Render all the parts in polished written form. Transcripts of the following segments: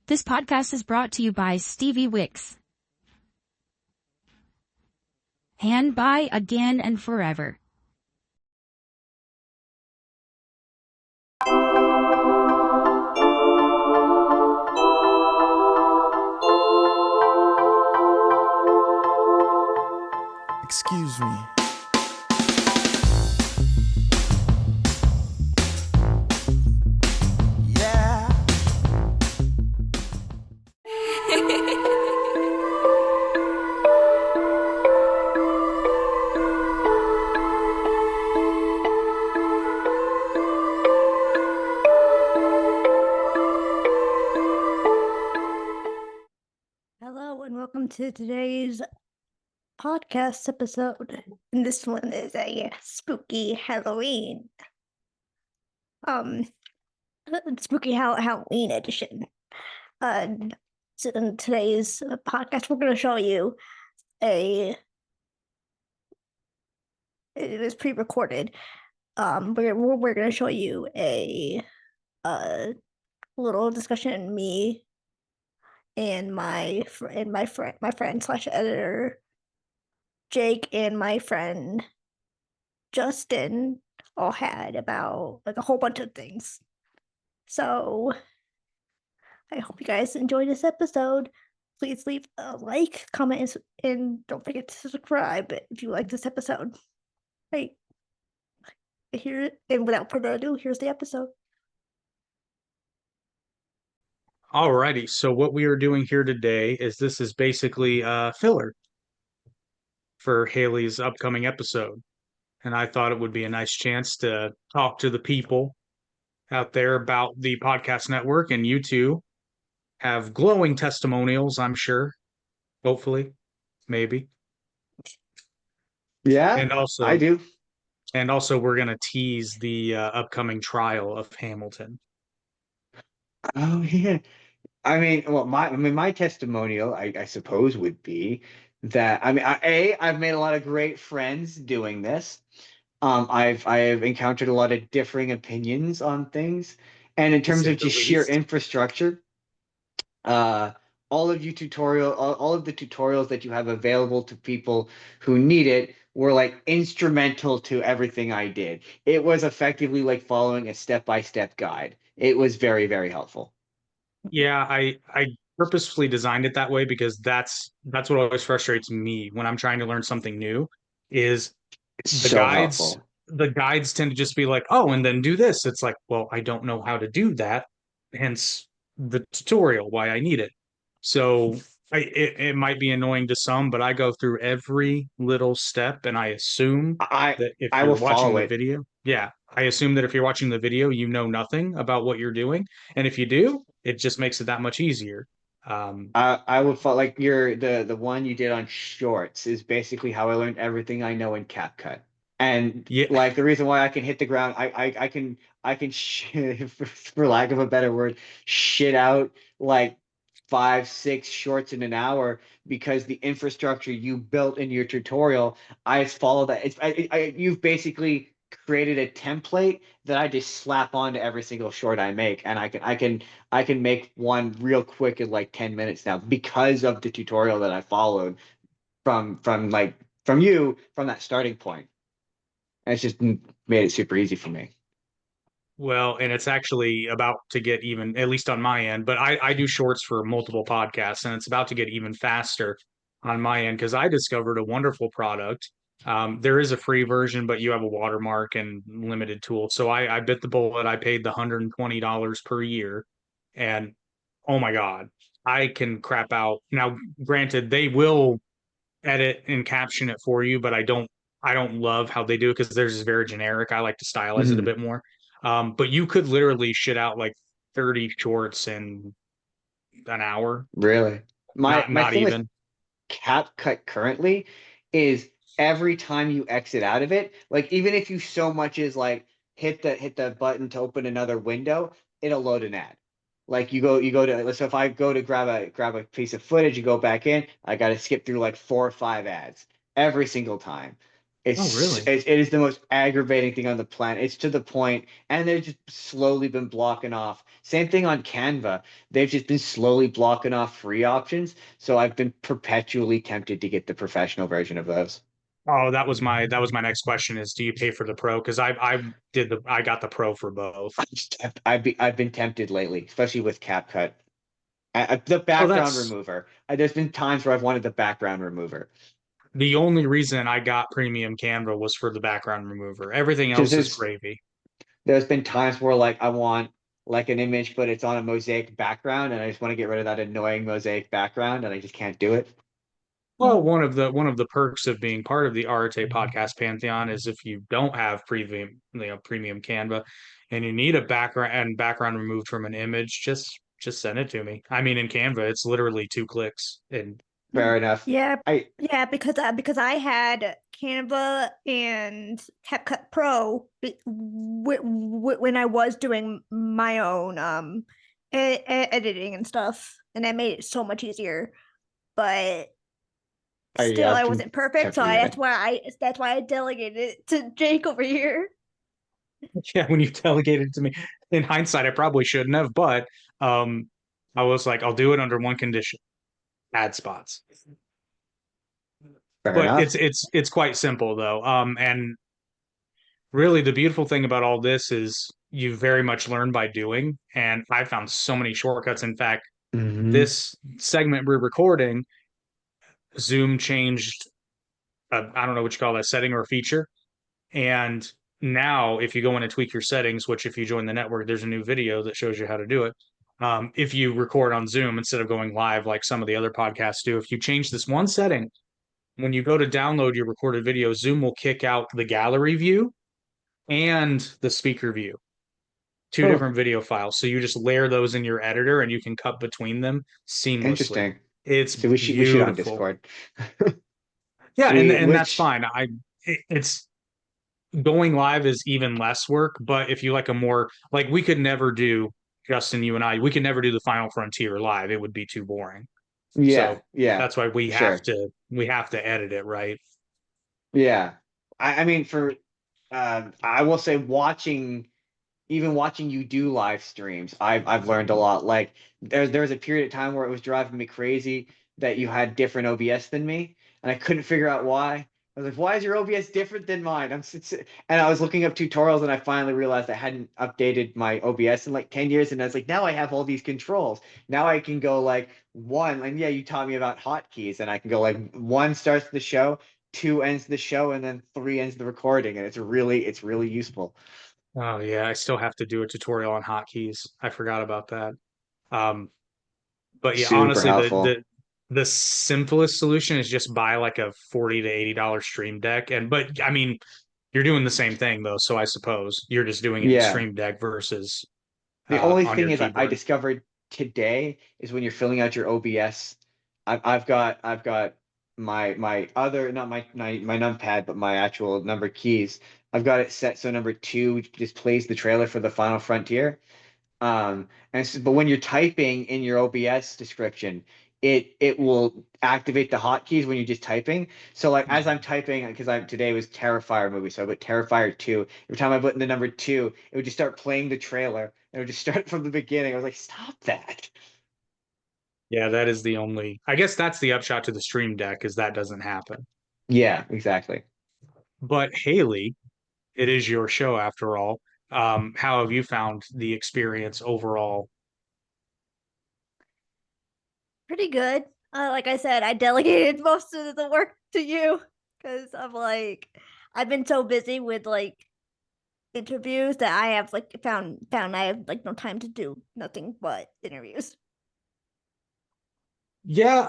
This podcast is brought to you by Stevie Wicks. And by Again and Forever. Excuse me. Yeah. Hello and welcome to today's podcast episode. And this one is a spooky Halloween. Spooky Halloween edition. So in today's podcast, we're going to show you it was pre-recorded. We're going to show you a little discussion me and my friend slash editor Jake and my friend Justin all had about like a whole bunch of things. So I hope you guys enjoy this episode. Please leave a like, comment, and don't forget to subscribe if you like this episode. Right here, and without further ado, here's the episode. Alrighty, so what we are doing here today is this is basically a filler for Hailey's upcoming episode. And I thought it would be a nice chance to talk to the people out there about the podcast network, and you two have glowing testimonials, I'm sure. Hopefully, maybe. Yeah, And also, I do. and also we're going to tease the upcoming trial of Hamilton. Oh yeah. My testimonial, I suppose, would be that I've made a lot of great friends doing this. I've encountered a lot of differing opinions on things, and in To terms say of the just sheer least. infrastructure, all of the tutorials that you have available to people who need it were like instrumental to everything I did. It was effectively like following a step-by-step guide. It was very, very helpful. Yeah, I purposefully designed it that way because that's what always frustrates me when I'm trying to learn something new is the So guides helpful. the guides tend to just be like, oh, and then do this. It's like, well, I don't know how to do that, hence the tutorial, why I need it. So it might be annoying to some, but I go through every little step and I assume I that if I you're will watching follow the it. video, yeah, I assume that if you're watching the video, you know nothing about what you're doing. And if you do, it just makes it that much easier. I would follow like the one you did on shorts is basically how I learned everything I know in CapCut. And yeah, like the reason why I can hit the ground, for lack of a better word, shit out like 5, 6 shorts in an hour because the infrastructure you built in your tutorial, I follow that. You've basically created a template that I just slap onto every single short I make, and I can make one real quick in like 10 minutes now because of the tutorial that I followed from that starting point. And it's just made it super easy for me. well, and it's actually about to get even, at least on my end, but I do shorts for multiple podcasts, and it's about to get even faster on my end because I discovered a wonderful product. There is a free version, but you have a watermark and limited tools. So I bit the bullet. I paid the $120 per year, and oh my God, I can crap out. Now, granted, they will edit and caption it for you, but I don't love how they do it because theirs is very generic. I like to stylize it a Mhm. bit more. But you could literally shit out like 30 shorts in an hour. Really. My Not my not thing with even. CapCut currently is every time you exit out of it, like even if you so much as like hit the button to open another window, it'll load an ad. Like you go to so if I go to grab a piece of footage, you go back in, I got to skip through like 4 or 5 ads every single time. Oh, really? It is the most aggravating thing on the planet. It's to the point, and they've just slowly been blocking off. Same thing on Canva. They've just been slowly blocking off free options. So I've been perpetually tempted to get the professional version of those. Oh, that was my next question is do you pay for the pro? Because I got the pro for both. I've been tempted lately, especially with CapCut. The Oh, background that's remover. There's been times where I've wanted the background remover. the only reason I got premium Canva was for the background remover. Everything Because else is gravy. there's been times where like I want like an image, but it's on a mosaic background, and I just want to get rid of that annoying mosaic background, and I just can't do it. Well, one of the perks of being part of the Arte podcast pantheon is if you don't have premium Canva and you need a background removed from an image, just send it to me. I mean, in Canva, it's literally 2 clicks and Fair enough. Yeah, I yeah, because I had Canva and CapCut Pro when I was doing my own editing and stuff, and that made it so much easier. But yeah, still, I've I been wasn't perfect, so tempted again. that's why I delegated it to Jake over here. yeah, when you delegated it to me, in hindsight, I probably shouldn't have, but um, I was like, I'll do it under one condition: ad spots. Fair But enough. it's quite simple though. And really, the beautiful thing about all this is you very much learn by doing. And I found so many shortcuts. In fact, Hmm. this segment we're recording, Zoom changed, I don't know what you call that setting or a feature. And now, if you go in and tweak your settings, which if you join the network, there's a new video that shows you how to do it. If you record on Zoom instead of going live like some of the other podcasts do, if you change this one setting, when you go to download your recorded video, Zoom will kick out the gallery view and the speaker view, two Oh, different video files. So you just layer those in your editor and you can cut between them seamlessly. interesting. It's So we should on beautiful. Discord. Yeah, and We and that's which fine. It's going live is even less work, but if you like a more like we could never do Justin, you and I, we could never do the Final Frontier live. It would be too boring. Yeah, So yeah, that's why we for have sure. to edit it right. Yeah. I mean for I will say watching you do live streams, I've learned a lot. Like there was a period of time where it was driving me crazy that you had different OBS than me, and I couldn't figure out why. I was like, "Why is your OBS different than mine?" And I was looking up tutorials, and I finally realized I hadn't updated my OBS in like 10 years, and I was like, "Now I have all these controls. Now I can go like one, and yeah, you taught me about hotkeys, and I can go like one starts the show, two ends the show, and then three ends the recording, and it's really useful." Oh yeah, I still have to do a tutorial on hotkeys. I forgot about that. Um, but yeah, Super honestly, helpful. the simplest solution is just buy like a $40 to $80 stream deck. And but I mean, you're doing the same thing though, so I suppose you're just doing it in Yeah. Stream Deck versus The only on thing your is I keyboard. discovered today is when you're filling out your OBS, I've got my other not my numpad, but my actual number keys. I've got it set so number two just plays the trailer for the Final Frontier. But when you're typing in your OBS description, it will activate the hotkeys when you're just typing. So like as I'm typing, because I today was Terrifier movie, so I put Terrifier 2. Every time I put in the number two, it would just start playing the trailer. And it would just start from the beginning. I was like, stop that. Yeah, that is the only. I guess that's the upshot to the Stream Deck is that doesn't happen. Yeah, exactly. But Haley, it is your show after all. How have you found the experience overall? Pretty good. Like I said, I delegated most of the work to you because I'm like, I've been so busy with like interviews that I have like found I have like no time to do nothing but interviews. Yeah,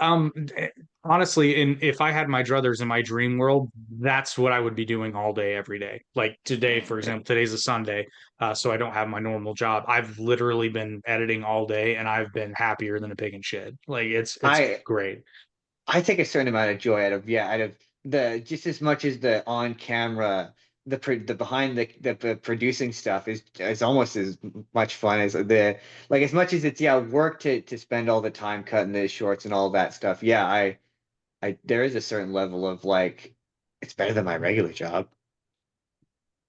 honestly, if I had my druthers in my dream world, that's what I would be doing all day, every day. Like today, for example, today's a Sunday, so I don't have my normal job. I've literally been editing all day, and I've been happier than a pig in shit. Like it's I great. I take a certain amount of joy out of the just as much as the on camera the behind the producing stuff is almost as much fun as the like as much as it's yeah work to spend all the time cutting the shorts and all that stuff. Yeah, I there is a certain level of like It's better than my regular job.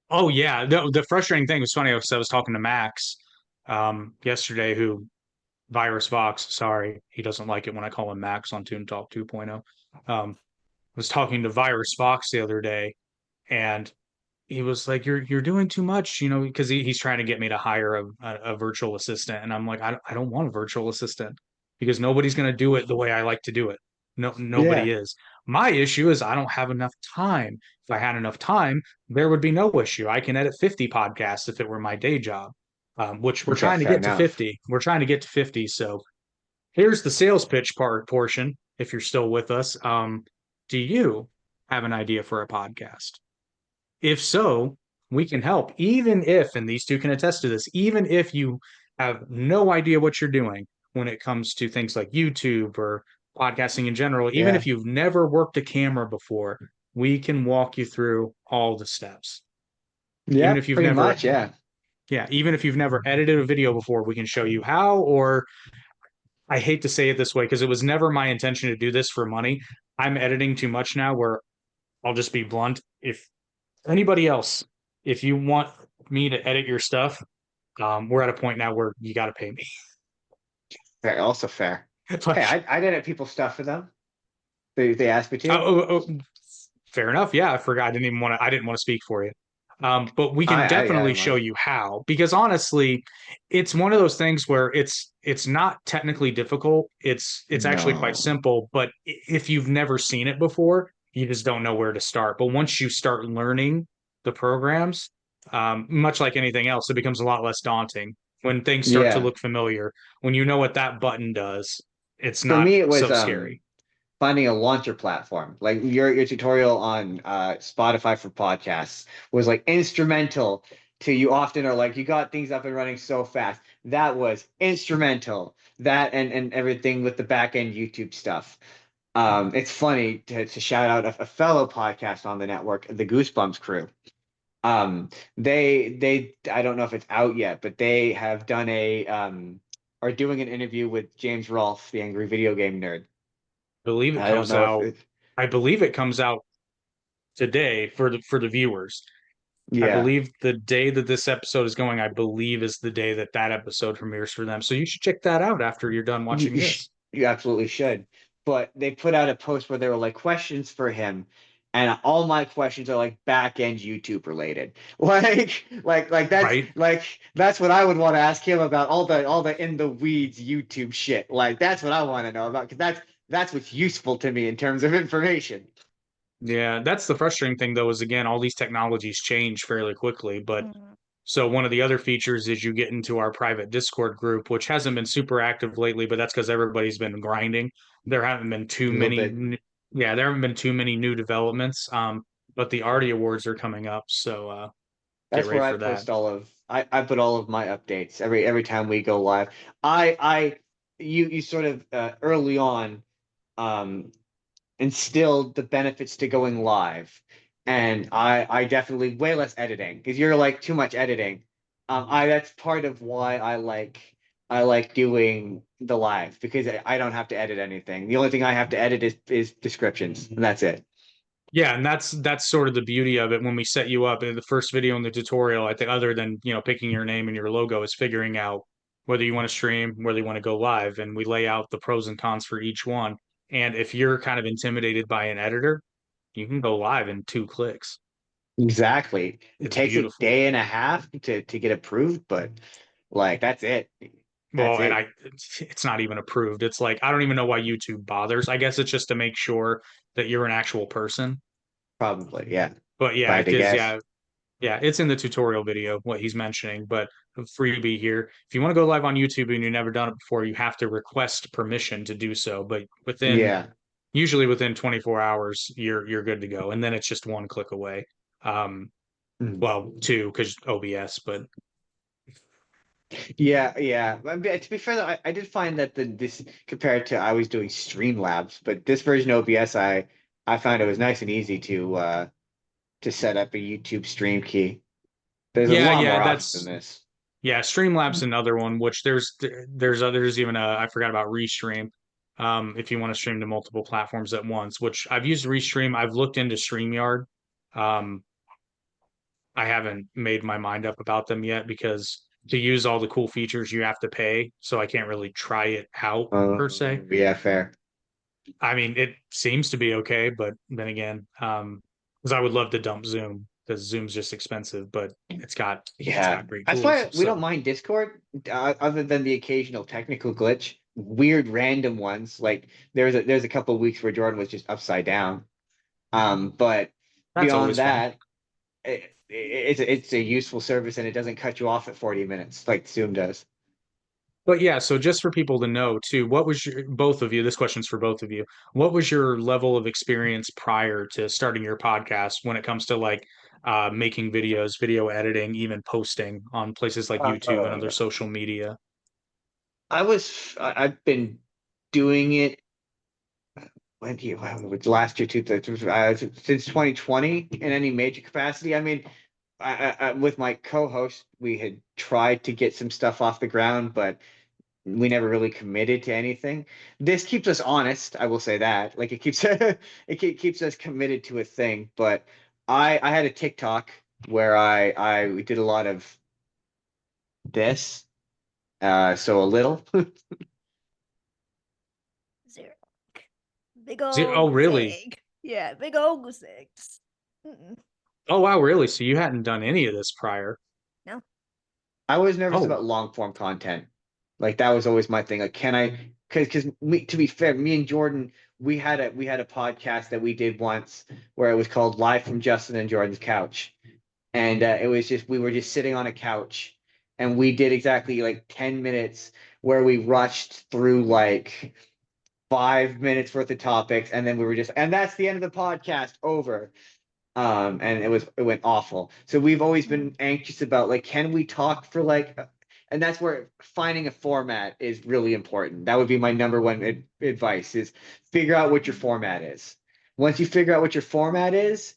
Oh yeah, the frustrating thing was funny. I was talking to Max yesterday, who Virus Vox. Sorry, he doesn't like it when I call him Max on Toon Talk 2.0. Was talking to Virus Fox the other day, and he was like, "You're doing too much," because he's trying to get me to hire a virtual assistant, and I'm like, I don't want a virtual assistant because nobody's going to do it the way I like to do it. No, Yeah, nobody is. My issue is I don't have enough time. If I had enough time, there would be no issue. I can edit 50 podcasts if it were my day job, which we're okay, trying to fair get to enough. 50. We're trying to get to 50. So here's the sales pitch portion. If you're still with us, do you have an idea for a podcast? If so, we can help. Even if, and these two can attest to this, even if you have no idea what you're doing when it comes to things like YouTube or podcasting in general, even Yeah, if you've never worked a camera before, we can walk you through all the steps. yeah, Even if you've pretty never, much. Yeah, yeah, even if you've never edited a video before, we can show you how. Or I hate to say it this way because it was never my intention to do this for money. I'm editing too much now where I'll just be blunt. If anybody else, if you want me to edit your stuff, we're at a point now where you got to pay me. fair, also fair. Hey, Like, I did people stuff for them. They asked me oh, to. fair enough. Yeah, I forgot. I didn't want to speak for you. But we can I definitely don't show mind. you how, because honestly, it's one of those things where it's not technically difficult. It's actually quite No. simple, but if you've never seen it before, you just don't know where to start. But once you start learning the programs, much like anything else, it becomes a lot less daunting when things start to Yeah. look familiar. When you know what that button does, it's For not me, it was so scary. finding a launcher platform. Like your tutorial on Spotify for podcasts was like instrumental to you often are like you got things up and running so fast. That was instrumental. That and everything with the back end YouTube stuff. It's funny to shout out a fellow podcast on the network, the Goosebumps crew. They I don't know if it's out yet, but they have done are doing an interview with James Rolfe, the angry video game nerd. Believe it I don't comes know if out. I believe it comes out today for the viewers. I yeah, believe the day that this episode is going, I believe is the day that that episode premieres for them. So you should check that out after you're done you, watching you, this. you absolutely should. But they put out a post where they were like questions for him, and all my questions are like back end YouTube related. Right? That's what I would want to ask him about all the in the weeds YouTube shit. Like that's what I want to know about because that's what's useful to me in terms of information. Yeah, that's the frustrating thing though, is again, all these technologies change fairly quickly. But Mm. so one of the other features is you get into our private Discord group, which hasn't been super active lately, but that's because everybody's been grinding. There haven't been A too little many, bit. yeah, there haven't been too many new developments. But the Artie Awards are coming up, so get That's ready where I for that. post I put all of my updates every time we go live. I you sort of early on um instilled the benefits to going live. And I definitely way less editing because you're like too much editing. I that's part of why I like doing the live because I don't have to edit anything. The only thing I have to edit is descriptions, and that's it. Yeah, and that's sort of the beauty of it when we set you up in the first video in the tutorial. I think other than, picking your name and your logo is figuring out whether you want to stream, whether you want to go live, and we lay out the pros and cons for each one. And if you're kind of intimidated by an editor, you can go live in 2 clicks. Exactly. It It's takes a beautiful. day and a half to get approved, but like that's it. That's Well, and it. it's not even approved. It's like I don't even know why YouTube bothers. I guess it's just to make sure that you're an actual person. Probably, yeah. If But I yeah, had to because guess. yeah, yeah, it's in the tutorial video what he's mentioning, but freebie here. If you want to go live on YouTube and you've never done it before, you have to request permission to do so. But Yeah. usually within 24 hours, you're good to go, and then it's just one click away. Um, Mhm. well, two because OBS, but Yeah, yeah. To be fair, though, I did find that this compared to I was doing Streamlabs, but this version of OBS, I found it was nice and easy to set up a YouTube stream key. There's a yeah, lot yeah, more options than that's this. yeah. Streamlabs another one, which there's others even I forgot about Restream. if you want to stream to multiple platforms at once, which I've used Restream. I've looked into StreamYard. Um, I haven't made my mind up about them yet because to use all the cool features you have to pay, so I can't really try it out per se. Yeah, fair. I mean, it seems to be okay, but then again, because I would love to dump Zoom because Zoom's just expensive, but it's got great That's tools. why we don't mind Discord, other than the occasional technical glitch, weird random ones. Like there's a couple of weeks where Jordan was just upside down. But That's beyond always fun. that, it's a useful service and it doesn't cut you off at 40 minutes like Zoom does. But yeah, so just for people to know too, what was your both of you? This question's for both of you. What was your level of experience prior to starting your podcast when it comes to like making videos, video editing, even posting on places like YouTube and other Uh, social media? I've been doing it last year, since 2020 in any major capacity. I mean, with my co-host, we had tried to get some stuff off the ground, but we never really committed to anything. This keeps us honest, I will say that. Like it keeps keeps us committed to a thing. But I had a TikTok where I did a lot of this, so a little. Zero. Big Oh, old goose really? egg. Yeah, big old goose egg. Oh, wow, really? So you hadn't done any of this prior? No. I was nervous Oh, about long form content. Like that was always my thing. Like, can I? Because to be fair, me and Jordan, we had a podcast that we did once where it was called Live from Justin and Jordan's Couch, and it was just we were just sitting on a couch, and we did exactly like 10 minutes where we rushed through like 5 minutes worth of topics, and then we were just, and that's the end of the podcast. Over. And it went awful. So we've always been anxious about like, can we talk for like, and that's where finding a format is really important. That would be my number one advice: is figure out what your format is. Once you figure out what your format is,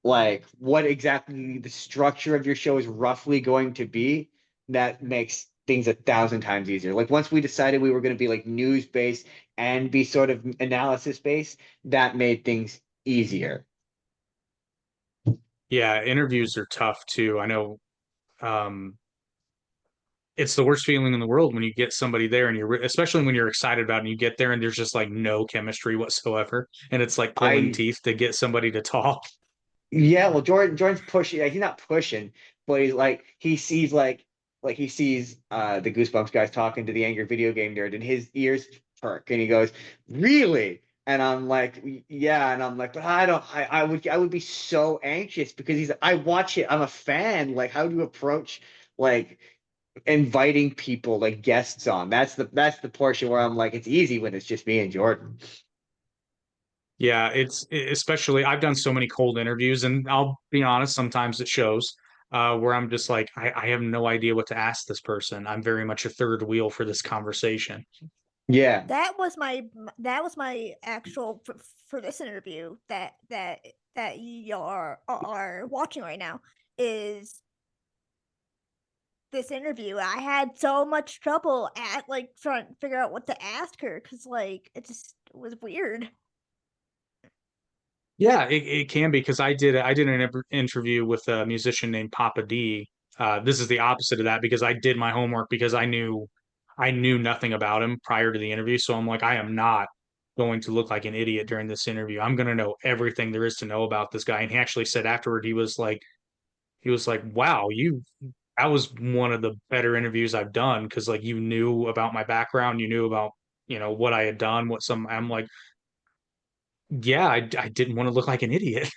like what exactly the structure of your show is roughly going to be, that makes things 1,000 times easier. Like once we decided we were going to be like news based and be sort of analysis based, that made things easier. yeah, interviews are tough too. I know um it's the worst feeling in the world when you get somebody there and especially when you're excited about it and you get there and there's just like no chemistry whatsoever and it's like pulling I teeth to get somebody to talk. Yeah, well, Jordan's pushing. Like, he's not pushing, but he's like he sees the Goosebumps guys talking to the angry video game nerd, and his ears perk, and he goes, "Really?" And I'm like, "Yeah," and I'm like, "But I don't. I would be so anxious because I watch it. I'm a fan. Like, how do you approach like inviting people like guests on? That's the portion where I'm like, it's easy when it's just me and Jordan. Yeah, especially I've done so many cold interviews and I'll be honest, sometimes it shows where I'm just like I have no idea what to ask this person. I'm very much a third wheel for this conversation. Yeah. That was my actual for this interview that you are watching right now is this interview. I had so much trouble at like trying to figure out what to ask her because like it just was weird. Yeah, it can be because I did an interview with a musician named Papa D. This is the opposite of that because I did my homework because I knew nothing about him prior to the interview. So I'm like, I am not going to look like an idiot during this interview. I'm going to know everything there is to know about this guy. And he actually said afterward, he was like, wow, that was one of the better interviews I've done because like you knew about my background, you knew about what I had done, I'm like, yeah, I didn't want to look like an idiot.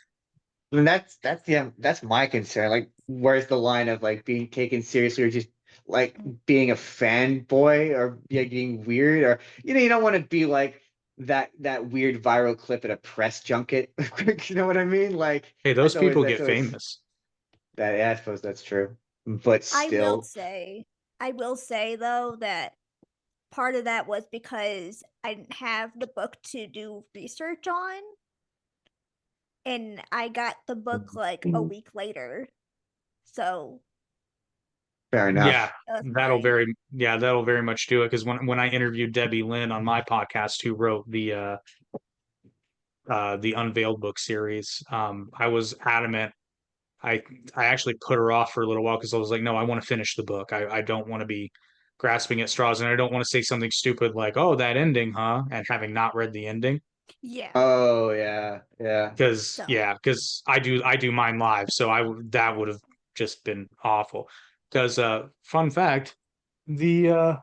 And that's my concern. Like, where's the line of like being taken seriously or just like being a fanboy or being weird or you don't want to be like that weird viral clip at a press junket. You know what I mean? Like Hey, those that's always people that's get always famous. that. Yeah, I suppose that's true. But I will still, say, I will say though that part of that was because I didn't have the book to do research on, and I got the book like a week later. So Fair enough. Yeah, That's that'll fine. that'll very much do it. Because when I interviewed Debbie Lynn on my podcast, who wrote the Unveiled book series, I was adamant. I I actually put her off for a little while because I was like, no, I want to finish the book. I don't want to be grasping at straws, and I don't want to say something stupid like, oh, that ending, huh? And having not read the ending. Yeah. Oh yeah, yeah. Because So yeah, because I do mine live, so that would have just been awful. Because fun fact, the uh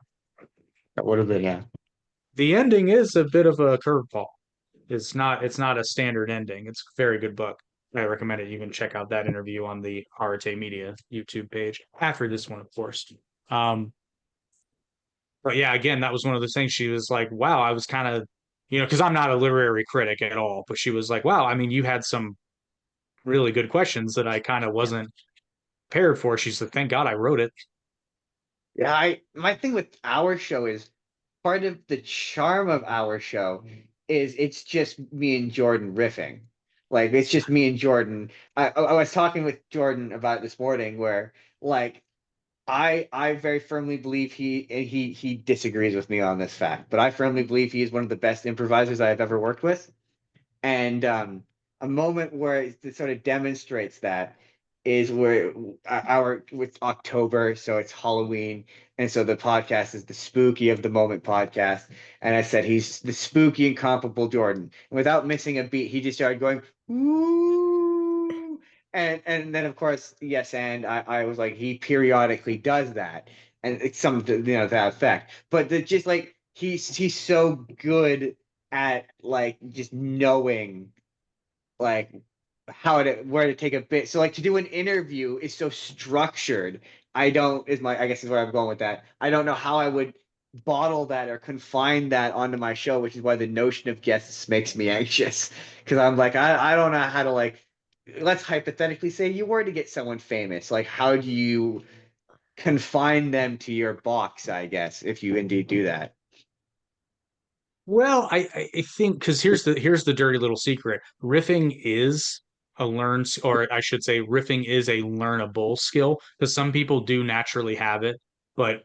That would have been yeah. the ending is a bit of a curveball. It's not a standard ending. It's a very good book. I recommend it. You can check out that interview on the Arate Media YouTube page after this one, of course. Um, but yeah, again, that was one of the things. She was like, "Wow, I was kind of, because I'm not a literary critic at all." But she was like, "Wow, I mean, you had some really good questions that I kind of wasn't prepared for." She said, "Thank God I wrote it." Yeah, my thing with our show is part of the charm of our show is it's just me and Jordan riffing. Like it's just me and Jordan. I was talking with Jordan about it this morning where like I very firmly believe he disagrees with me on this fact, but I firmly believe he is one of the best improvisers I have ever worked with. And a moment where it sort of demonstrates that is where our with October, so it's Halloween, and so the podcast is the spooky of the moment podcast. And I said he's the spooky incomparable Jordan. And without missing a beat, he just started going, ooh. And then of course, yes, and I was like, he periodically does that. And it's some that effect. But just like he's so good at like just knowing like how to where to take a bit. So like to do an interview is so structured. I don't is my I guess is where I'm going with that. I don't know how I would bottle that or confine that onto my show, which is why the notion of guests makes me anxious. Because I'm like, I don't know how to like let's hypothetically say you were to get someone famous. Like how do you confine them to your box, I guess, if you indeed do that. Well, I think because here's the dirty little secret. Riffing is a learned, or I should say, riffing is a learnable skill because some people do naturally have it, but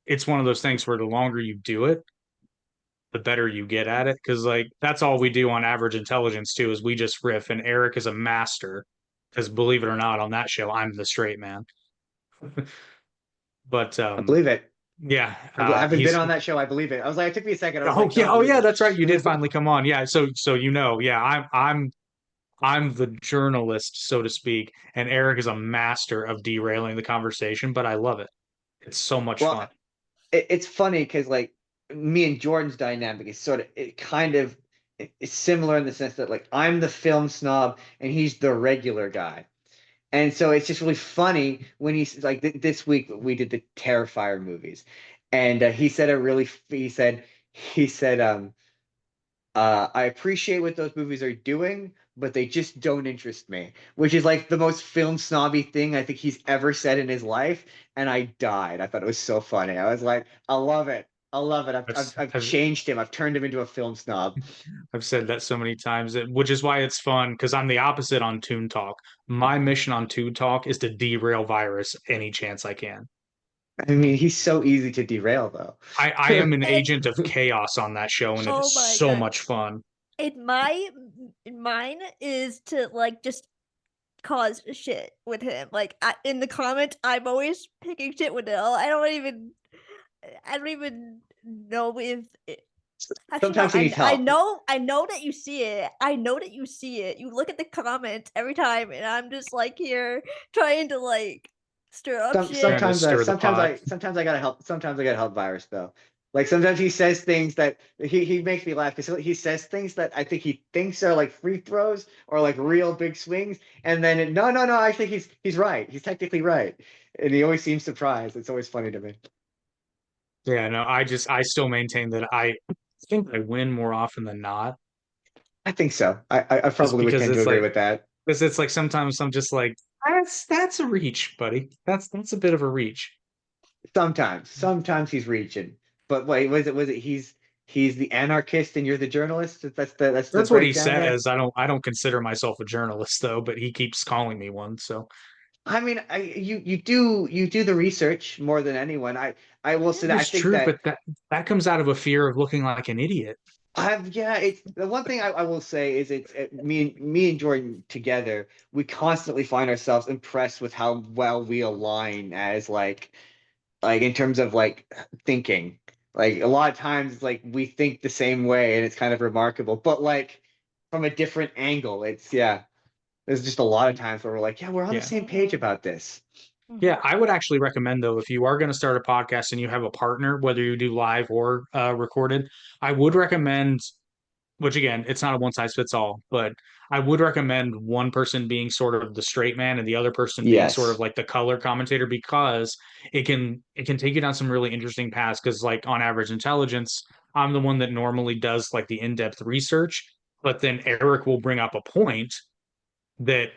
it's one of those things where the longer you do it, the better you get at it. Because like that's all we do on Average Intelligence too, is we just riff, and Eric is a master. Because believe it or not, on that show, I'm the straight man. But I believe it. yeah, Having been he's on that show, I believe it. I was like, it took me a second. I was oh like, yeah, don't oh believe yeah, it. that's right. You did finally come on. Yeah, so yeah, I'm the journalist, so to speak, and Eric is a master of derailing the conversation, but I love it. It's so much Well, fun. it's funny because like me and Jordan's dynamic is sort of it kind of it's similar in the sense that like I'm the film snob and he's the regular guy. And so it's just really funny when he's like this week we did the Terrifier movies, and he said I appreciate what those movies are doing, but they just don't interest me, which is like the most film snobby thing I think he's ever said in his life. And I died. I thought it was so funny. I was like, I love it. I love it. I've, I've I've changed him. I've turned him into a film snob. I've said that so many times, which is why it's fun because I'm the opposite on Toon Talk. My mission on Toon Talk is to derail Virus any chance I can. I mean, he's so easy to derail, though. I am an and agent of chaos on that show, and it is oh my so god. much fun. Mine is to like just cause shit with him. Like in the comments, I'm always picking shit with Nil. I don't even know if actually no. Sometimes he needs I help. know. I know that you see it. I know that you see it. You look at the comments every time, and I'm just like here trying to like stir up Some, shit. Trying to sometimes, stir the sometimes pot. sometimes I gotta help. Sometimes I gotta help Virus though. Like sometimes he says things that he makes me laugh because he says things that I think he thinks are like free throws or like real big swings, and then no, I think he's right. He's technically right, and he always seems surprised. It's always funny to me. Yeah, no, I still maintain that I think I win more often than not, I think so. I just probably would because tend to it's agree like with that. because it's like sometimes I'm just like that's a reach, buddy. That's a bit of a reach. Sometimes he's reaching. But wait, was it he's the anarchist and you're the journalist? That's the That's what he breakdown there. says. I don't consider myself a journalist though, but he keeps calling me one. So I mean, you do the research more than anyone. I will say Yeah. that I It's think true, that but that comes out of a fear of looking like an idiot. yeah, it's the one thing I will say is me and Jordan together, we constantly find ourselves impressed with how well we align as like in terms of like thinking. Like a lot of times like we think the same way and it's kind of remarkable, but like from a different angle. It's yeah. There's just a lot of times where we're like, yeah, we're on the Yeah. same page about this. Yeah, I would actually recommend though, if you are going to start a podcast and you have a partner, whether you do live or recorded, I would recommend, which again, it's not a one size fits all, but I would recommend one person being sort of the straight man and the other person being sort of Yes. like the color commentator because it can take you down some really interesting paths. Because like on average intelligence, I'm the one that normally does like the in-depth research, but then Eric will bring up a point that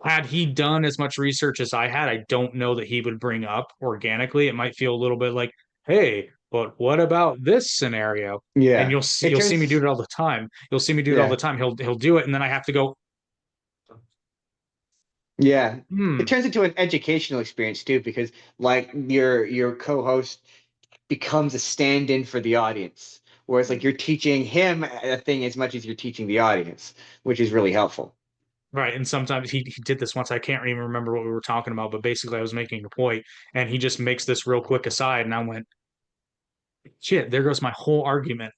had he done as much research as I had, I don't know that he would bring up organically. It might feel a little bit like, hey, but what about this scenario? And Yeah. you'll It see me do turns it all the time. You'll see me do it all yeah. the time. He'll do it, and then I have to go, Yeah. It hmm, turns into an educational experience too, because like your co-host becomes a stand-in for the audience. Whereas like you're teaching him a thing as much as you're teaching the audience, which is really helpful. right. And sometimes he did this once. I can't even remember what we were talking about, but basically I was making a point, and he just makes this real quick aside, and I went, shit, there goes my whole argument.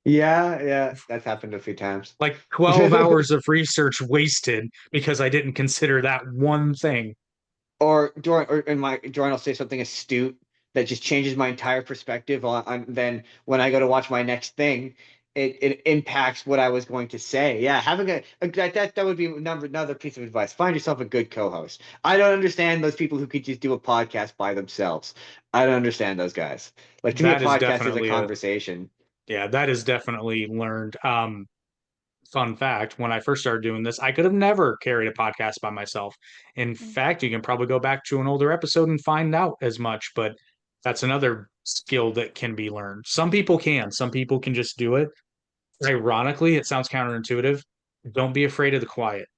Yeah, yeah, that's happened a few times. Like 12 hours of research wasted because I didn't consider that one thing. Or in my Jordan will say something astute that just changes my entire perspective on then when I go to watch my next thing, it impacts what I was going to say. Yeah, having that would be another piece of advice. Find yourself a good co-host. I don't understand those people who could just do a podcast by themselves. I don't understand those guys. Like to me, a That is podcast is a definitely a conversation. Yeah, that is definitely learned. Fun fact, when I first started doing this, I could have never carried a podcast by myself. In fact, you can probably go back to an older episode and find out as much, but that's another skill that can be learned. Some people can just do it. Ironically, it sounds counterintuitive. Don't be afraid of the quiet.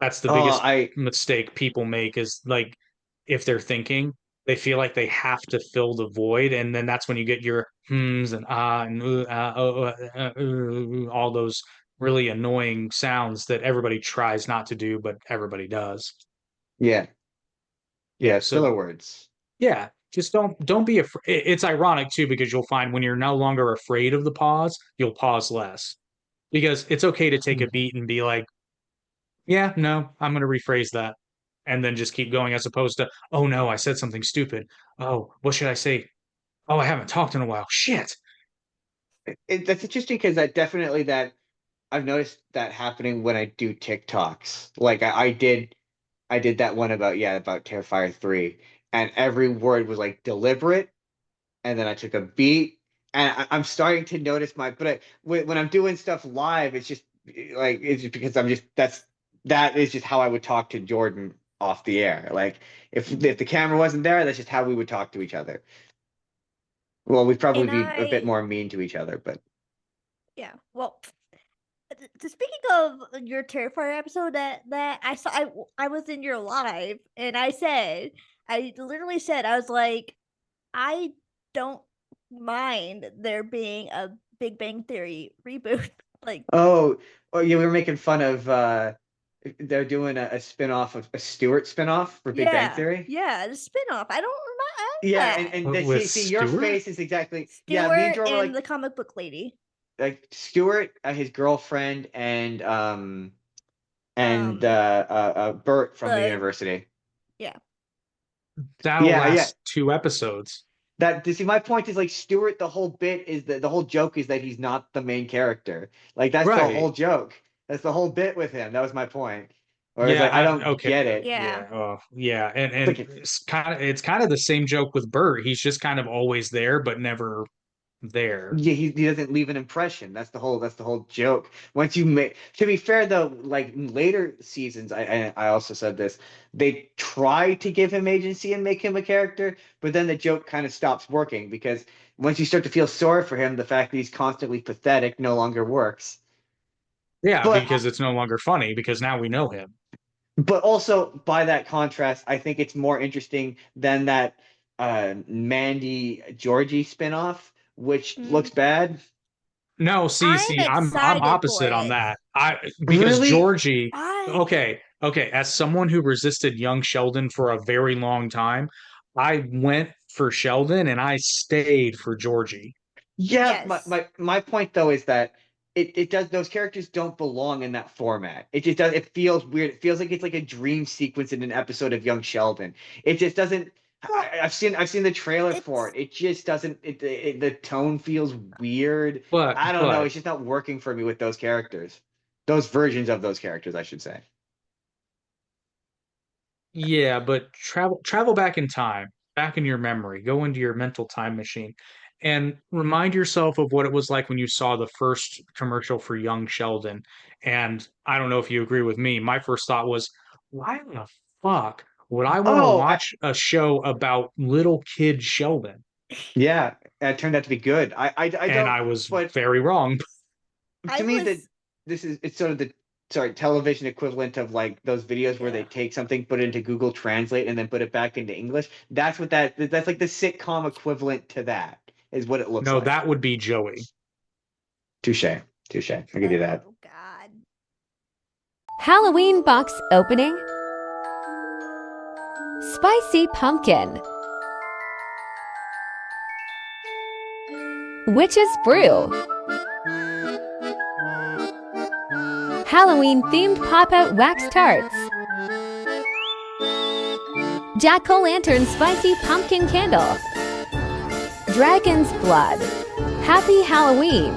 That's the Oh, biggest mistake people make is like if they're thinking, they feel like they have to fill the void, and then that's when you get your hms and ah and all those really annoying sounds that everybody tries not to do, but everybody does. yeah, Yeah, yeah, so filler words. yeah, just don't be afraid. It's ironic too because you'll find when you're no longer afraid of the pause, you'll pause less because it's okay to take a beat and be like, yeah, no, I'm going to rephrase that and then just keep going as opposed to, oh no, I said something stupid. Oh, what should I say? Oh, I haven't talked in a while. Shit. That's interesting because that I've noticed that happening when I do TikToks. Like I did that one about about Terrifier 3 and every word was like deliberate and then I took a beat and I'm starting to notice when I'm doing stuff live it's just like it's just because I'm just that is just how I would talk to Jordan off the air. Like if the camera wasn't there that's just how we would talk to each other. Well, we'd probably And be a bit I, more mean to each other, but yeah, well, speaking of your Terrifier episode that I saw, I was in your live and I literally said, I was like, I don't mind there being a Big Bang Theory reboot. Like, oh, oh yeah, we were making fun of they're doing a spin-off of a Stewart spin-off for Big Bang yeah, Theory. yeah, the spinoff. I don't Yeah, mind that. With see your Stewart? face is exactly yeah. Me and Stewart Jordan were and the comic book lady. like Stewart, his girlfriend, and Um, Bert from the the university. yeah, That'll Yeah, yeah. last 2 episodes. That see, my point is like Stewart. The whole bit is that the whole joke is that he's not the main character. Like that's the Right. whole joke. That's the whole bit with him. That was my point. Whereas Yeah, like I don't okay. get it. yeah. Yeah. Oh, yeah. And Like it's kind of the same joke with Bert. He's just kind of always there, but never there. yeah, he doesn't leave an impression. That's the whole joke. Once you make to be fair though, like in later seasons, I also said this, they try to give him agency and make him a character, but then the joke kind of stops working because once you start to feel sorry for him, the fact that he's constantly pathetic no longer works. Yeah, But because it's no longer funny because now we know him. But also by that contrast, I think it's more interesting than that Mandy Georgie spinoff, which Mm. looks bad. No, I'm I'm excited for opposite on it. that. Because Really? Georgie, I okay, as someone who resisted young Sheldon for a very long time, I went for Sheldon and I stayed for Georgie. Yeah, Yes. my point though is that it does those characters don't belong in that format. It just does it feels weird. It feels like it's like a dream sequence in an episode of Young Sheldon. It just doesn't Well, I've seen the trailer for it's it. It just doesn't the tone feels weird. But I don't know. but It's just not working for me with those characters. Those versions of those characters, I should say. Yeah, but travel back in time, back in your memory, go into your mental time machine and remind yourself of what it was like when you saw the first commercial for Young Sheldon. And I don't know if you agree with me. My first thought was, why the fuck would I want to Oh, watch a show about little kid Sheldon? yeah, it turned out to be good. I And don't, I was but very wrong. I to me that was this is it's sort of the television equivalent of like those videos where they yeah. take something, put it into Google Translate, and then put it back into English. That's like the sitcom equivalent to that is what it looks No, like. that would be Joey. Touche, touche. I'll give you that. Oh God. Halloween box opening. Spicy pumpkin. Witch's brew. Halloween themed pop out wax tarts. Jack-o'-lantern spicy pumpkin candle. Dragon's blood. Happy Halloween.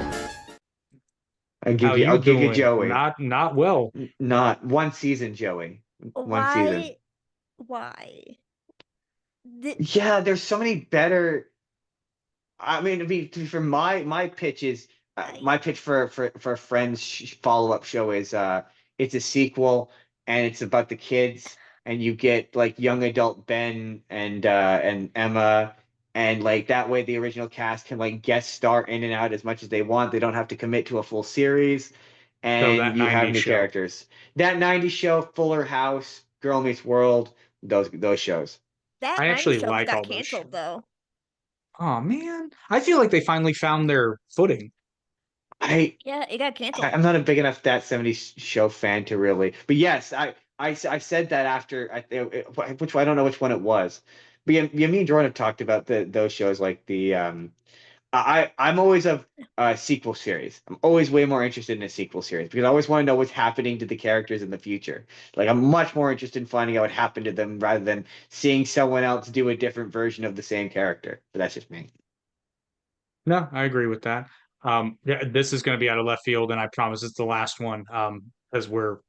How you I'll give you doing? Joey. Not well. Not one season, Joey. One season. Why? Why? Th- Yeah, there's so many better. For my pitch is I, my pitch for Friends follow up show is it's a sequel and it's about the kids and you get like young adult Ben and Emma and like that way the original cast can like guest star in and out as much as they want. They don't have to commit to a full series So and that you have 90s new show. characters. That 90s show, Fuller House, Girl Meets World, those shows. that I 90s actually show like got all those shows. canceled though. Oh man, I feel like they finally found their footing. I Yeah, it got canceled. I'm not a big enough That 70s Show fan to really, but yes, I said that after which I don't know which one it was, but yeah, me and Jordan have talked about those shows like the I'm always of a sequel series. I'm always way more interested in a sequel series because I always want to know what's happening to the characters in the future. Like I'm much more interested in finding out what happened to them rather than seeing someone else do a different version of the same character. But that's just me. No, I agree with that. Yeah, this is going to be out of left field, and I promise it's the last one. As we're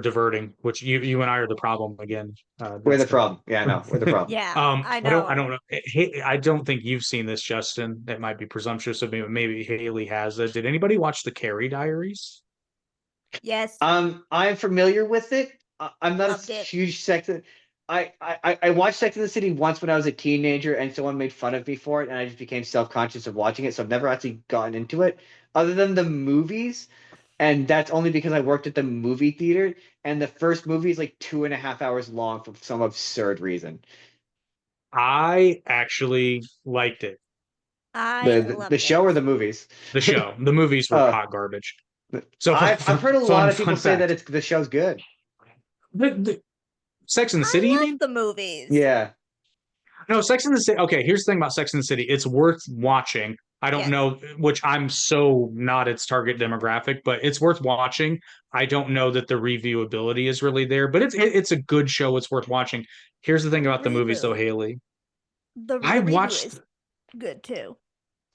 diverting, which you and I are the problem again. We're That's the gonna. problem. Yeah, no, we're the problem. Yeah, I I don't know. know. Hey, I don't think you've seen this, Justin. It might be presumptuous of me, but maybe Haley has. Did anybody watch the Carrie Diaries? Yes, I'm familiar with it. I'm not a loved it. huge Sex. I watched Sex and the City once when I was a teenager, and someone made fun of me for it, and I just became self-conscious of watching it. So I've never actually gotten into it, other than the movies, and that's only because I worked at the movie theater, and the first movie is like 2.5 hours long for some absurd reason. I actually liked it. I The loved show or it. the movies? The show, the movies were Uh, hot garbage. So I've heard a lot of people fun say that fact. it's the show's good. The Sex and the City, I you love mean? the movies. Yeah. No, Sex and the City. Okay, here's the thing about Sex and the City. It's worth watching. I don't Yes. know, which I'm so not its target demographic, but it's worth watching. I don't know that the reviewability is really there, but it's a good show. It's worth watching. Here's the thing The about the movies, though, reboot. Haley. The I reboot watched is good too.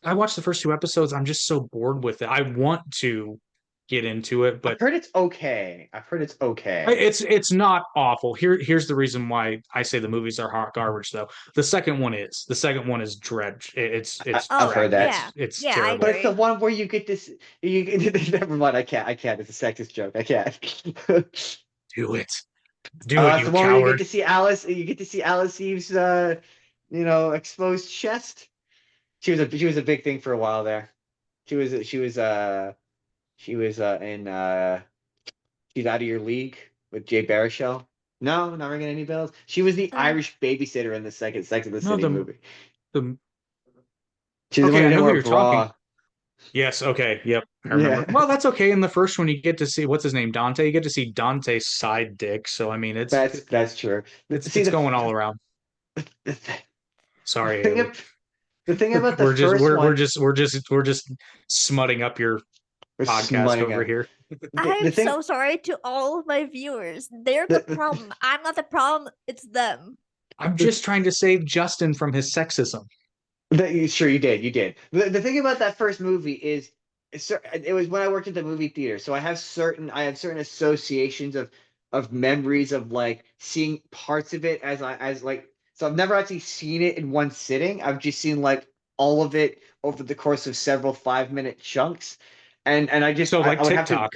I watched the first two episodes. I'm just so bored with it. I want to get into it, I've but heard it's okay. I've heard it's okay. it's not awful. Here's the reason why I say the movies are hot garbage though. The second one is dread. It's I've Oh, heard crap. that. yeah. It's Yeah, I terrible. But it's the agree. one where you get this. You never mind. I can't. It's a sexist joke. I can't. Do it. Do it, It's you the one where you get coward. to see Alice. You get to see Alice Eve's, exposed chest. She was a big thing for a while there. She was in She's Out of Your League. with Jay Baruchel. No, not ringing any bells. She was the Irish babysitter in the second Sex and the No, City movie. the She's the one okay, who I didn't know who wear a you're talking. bra. Yes, okay, yep, I remember. Yeah, Well, that's okay. In the first one, you get to see what's his name, Dante. You get to see Dante's side dick. So I mean, that's true. See it's going all around. the, th- the Sorry, thing Haley. ab- the thing about the We're just first one we're just smutting up your was podcast smutting over it. here. I'm The thing so sorry to all of my viewers. They're the problem. I'm not the problem. It's them. I'm just trying to save Justin from his sexism. Sure, you did. The thing about that first movie is, it was when I worked at the movie theater, so I have certain associations of memories of like seeing parts of it as like, so I've never actually seen it in one sitting. I've just seen like all of it over the course of several 5-minute chunks, and So like I would have to, TikTok.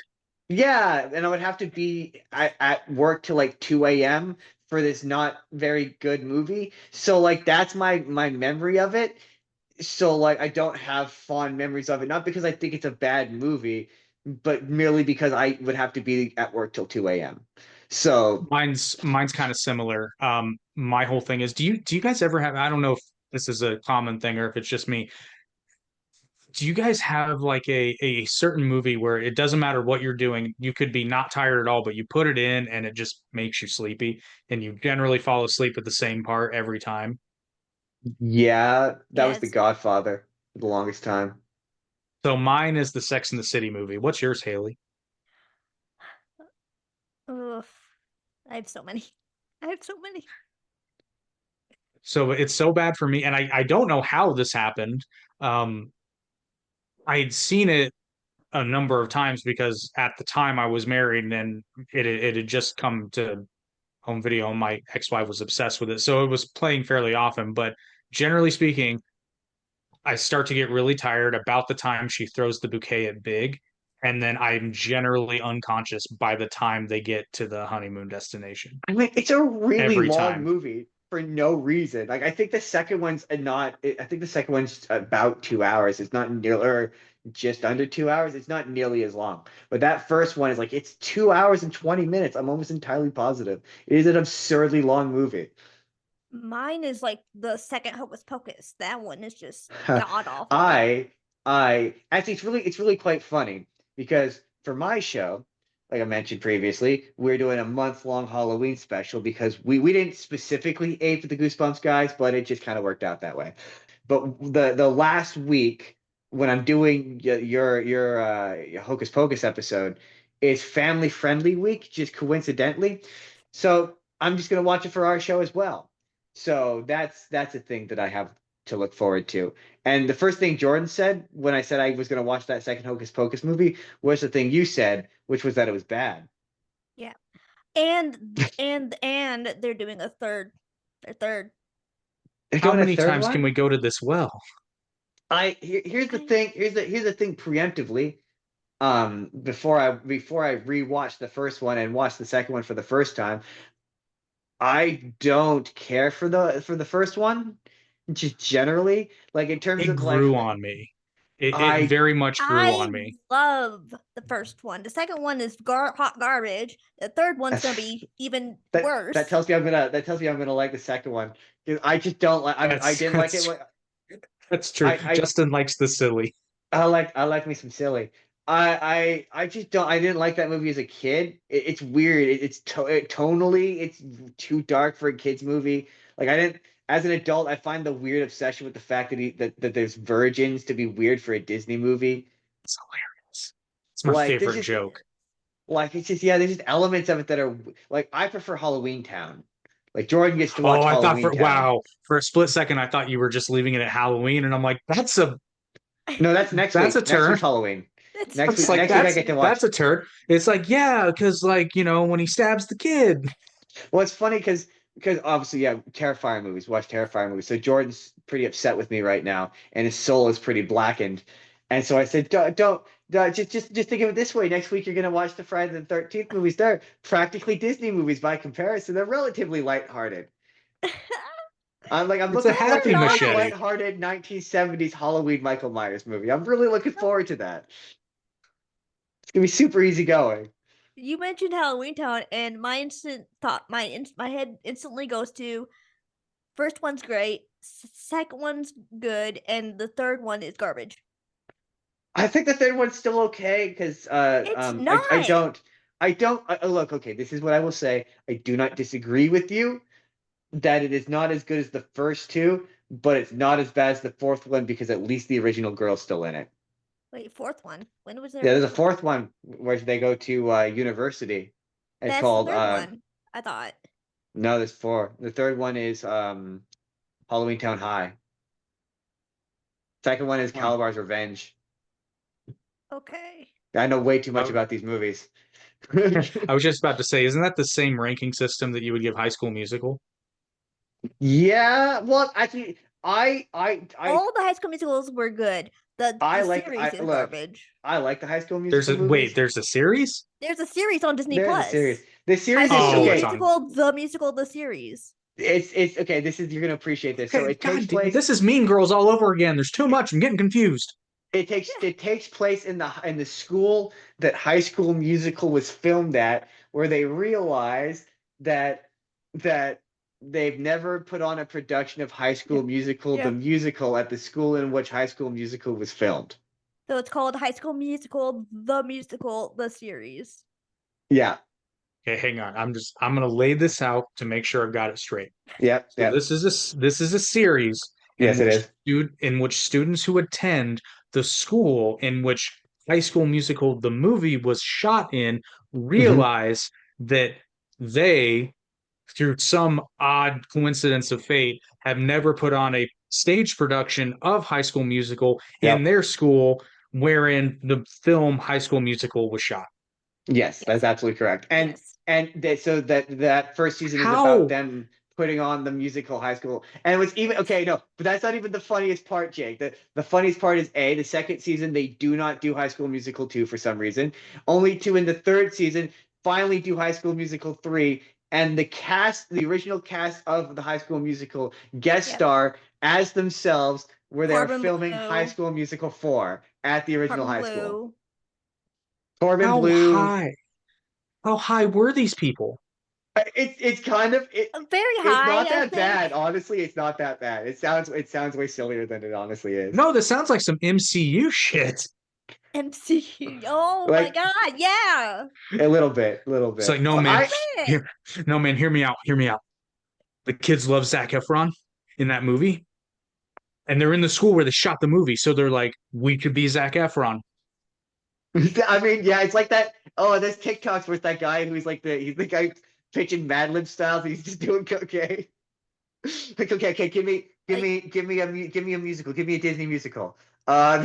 yeah, and I would have to be at work till like 2 a.m. for this not very good movie. So like that's my memory of it. So like I don't have fond memories of it, not because I think it's a bad movie, but merely because I would have to be at work till 2 a.m. So Mine's kind of similar. My whole thing is, do you guys ever have? I don't know if this is a common thing or if it's just me. Do you guys have like a certain movie where it doesn't matter what you're doing, you could be not tired at all, but you put it in and it just makes you sleepy, and you generally fall asleep at the same part every time? yeah, that was The Yes. Godfather for the longest time. So mine is the Sex and the City movie. What's yours, Haley? Ugh. I have so many. I have so many. So it's so bad for me, and I don't know how this happened. Um, I had seen it a number of times because at the time I was married and it had just come to home video and my ex-wife was obsessed with it. So it was playing fairly often, but generally speaking, I start to get really tired about the time she throws the bouquet at Big, and then I'm generally unconscious by the time they get to the honeymoon destination. I mean, it's a really Every long time. movie for no reason. Like I think the second one's not. I think the second one's about 2 hours. It's not nearly, or just under 2 hours. It's not nearly as long. But that first one is like it's 2 hours and 20 minutes. I'm almost entirely positive. It is an absurdly long movie. Mine is like the second Hocus Pocus. That one is just god awful. I actually it's really quite funny because for my show, like I mentioned previously, we're doing a month-long Halloween special because we didn't specifically aim for the Goosebumps guys, but it just kind of worked out that way. But the last week when I'm doing your Hocus Pocus episode is family friendly week, just coincidentally. So I'm just gonna watch it for our show as well. So that's a thing that I have to look forward to. And the first thing Jordan said when I said I was gonna watch that second Hocus Pocus movie was the thing you said, which was that it was bad. Yeah. And they're doing a third. Their third. They're How doing a many third times can one? we go to this well? Here's the thing. Here's the thing preemptively. Before I rewatch the first one and watch the second one for the first time, I don't care for the first one, just generally. Like in terms It of like grew on me. It I very much grew I on me. love the first one. The second one is hot garbage. The third one's gonna be even worse. that tells me I'm gonna like the second one. 'Cause I just don't like I didn't like it. That's true. I Justin likes the silly. I like me some silly. I just don't. I didn't like that movie as a kid. It's weird. Tonally, it's too dark for a kids movie. Like I didn't. As an adult, I find the weird obsession with the fact that there's virgins to be weird for a Disney movie. It's hilarious. It's my Like favorite joke. like it's just, yeah. There's just elements of it that are like I prefer Halloween Town. Like Jordan gets to watch Oh, I thought Halloween Town. wow, for a split second, I thought you were just leaving it at Halloween, and I'm like, No, that's next that's week. a turn. Next week's Halloween. It's Next It's week. like Next week I get to watch. that's a turn. It's like, yeah, because like, when he stabs the kid. Well, it's funny because obviously, yeah, Terrifying movies. Watch Terrifying movies. So Jordan's pretty upset with me right now, and his soul is pretty blackened. And so I said, don't just think of it this way. Next week you're gonna watch the Friday the 13th movies. They're practically Disney movies by comparison. They're relatively lighthearted. I'm It's looking a forward happy to a machete. lighthearted 1970s Halloween Michael Myers movie. I'm really looking forward to that. It's gonna be super easy going. You mentioned Halloween Town, and my instant thought, my head instantly goes to first one's great, second one's good, and the third one is garbage. I think the third one's still okay because It's not. I don't look, okay, this is what I will say. I do not disagree with you that it is not as good as the first two, but it's not as bad as the fourth one because at least the original girl's still in it. Wait, fourth one. When was there? Yeah, there's a fourth one where they go to university. It's That's called the third one. I thought. no, there's four. The third one is Halloween Town High. Second one is Calabar's Revenge. Okay. I know way too much Oh. about these movies. I was just about to say, isn't that the same ranking system that you would give High School Musical? Yeah, well, actually, I All the High School Musicals were good. The series is garbage. I like the High School Musical movies. Wait, there's a series? There's a series on Disney There's Plus. a series. The series High is School okay. it's on- Musical, the musical, the series. It's okay. You're gonna appreciate this. So Okay, it takes God, place. this is Mean Girls all over again. There's too much. I'm getting confused. It takes place in the school that High School Musical was filmed at, where they realize that they've never put on a production of High School Musical, Yeah. the musical, at the school in which High School Musical was filmed. So it's called High School Musical, the series. Yeah. Okay, hang on. I'm gonna lay this out to make sure I've got it straight. Yep. So Yep. this is a series Yes, it is. in which students who attend the school in which High School Musical the movie was shot in realize that they, through some odd coincidence of fate, have never put on a stage production of High School Musical in their school wherein the film High School Musical was shot. Yes, that's absolutely correct. And so that first season is How? about them putting on the musical High School. And it was even okay, no, but that's not even the funniest part, Jake. The funniest part is the second season they do not do High School Musical 2 for some reason. Only to in the third season finally do High School Musical 3, and the original cast of the High School Musical guest star as themselves where they were filming High School Musical 4 at the original high school. Corbin Blue. How high were these people? It's kind of very It's high. not that bad. Honestly, it's not that bad. It sounds way sillier than it honestly is. No, this sounds like some MCU shit. MCU. Oh my god, yeah. A little bit. It's like, no man, hear me out. The kids love Zac Efron in that movie, and they're in the school where they shot the movie, so they're like, we could be Zac Efron. I mean, yeah, it's like that. Oh, there's TikToks with that guy who's like he's the guy pitching Mad Lib styles. He's just doing cocaine. Like, okay, give me a musical. Give me a Disney musical. Mad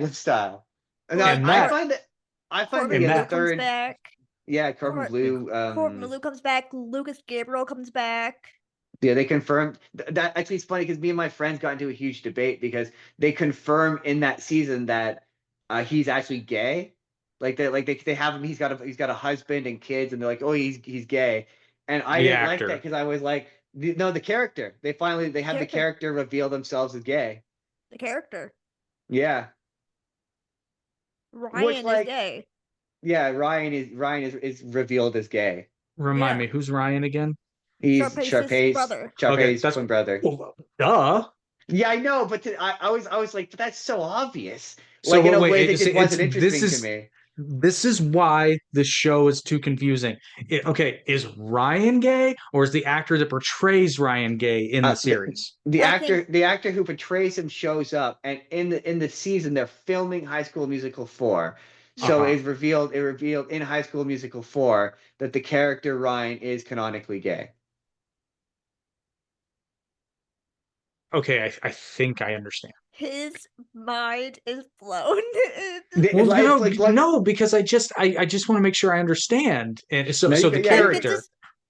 Lib style. And I find that the third. Comes back. Yeah, Corbin Blue. Corbin Blue comes back. Lucas Gabriel comes back. Yeah, they confirmed that. Actually, it's funny because me and my friends got into a huge debate because they confirm in that season that he's actually gay. Like they have him. He's got a husband and kids, and they're like, oh, he's gay. And I didn't like that because I was like, no, the character. They had the character reveal themselves as gay. The character. Yeah. Ryan is gay. Yeah, Ryan is revealed as gay. Remind me, who's Ryan again? He's Sharpay's brother. Sharpay's twin brother. Well, duh. Yeah, I know, but I was like, but that's so obvious. So like in a way that just wasn't interesting to me. This is why the show is too confusing. Is Ryan gay, or is the actor that portrays Ryan gay in the series? The actor who portrays him shows up, and in the season they're filming High School Musical 4. So it revealed in High School Musical 4 that the character Ryan is canonically gay. Okay, I think I understand. His mind is blown. Well, no, because I just want to make sure I understand. And so the character,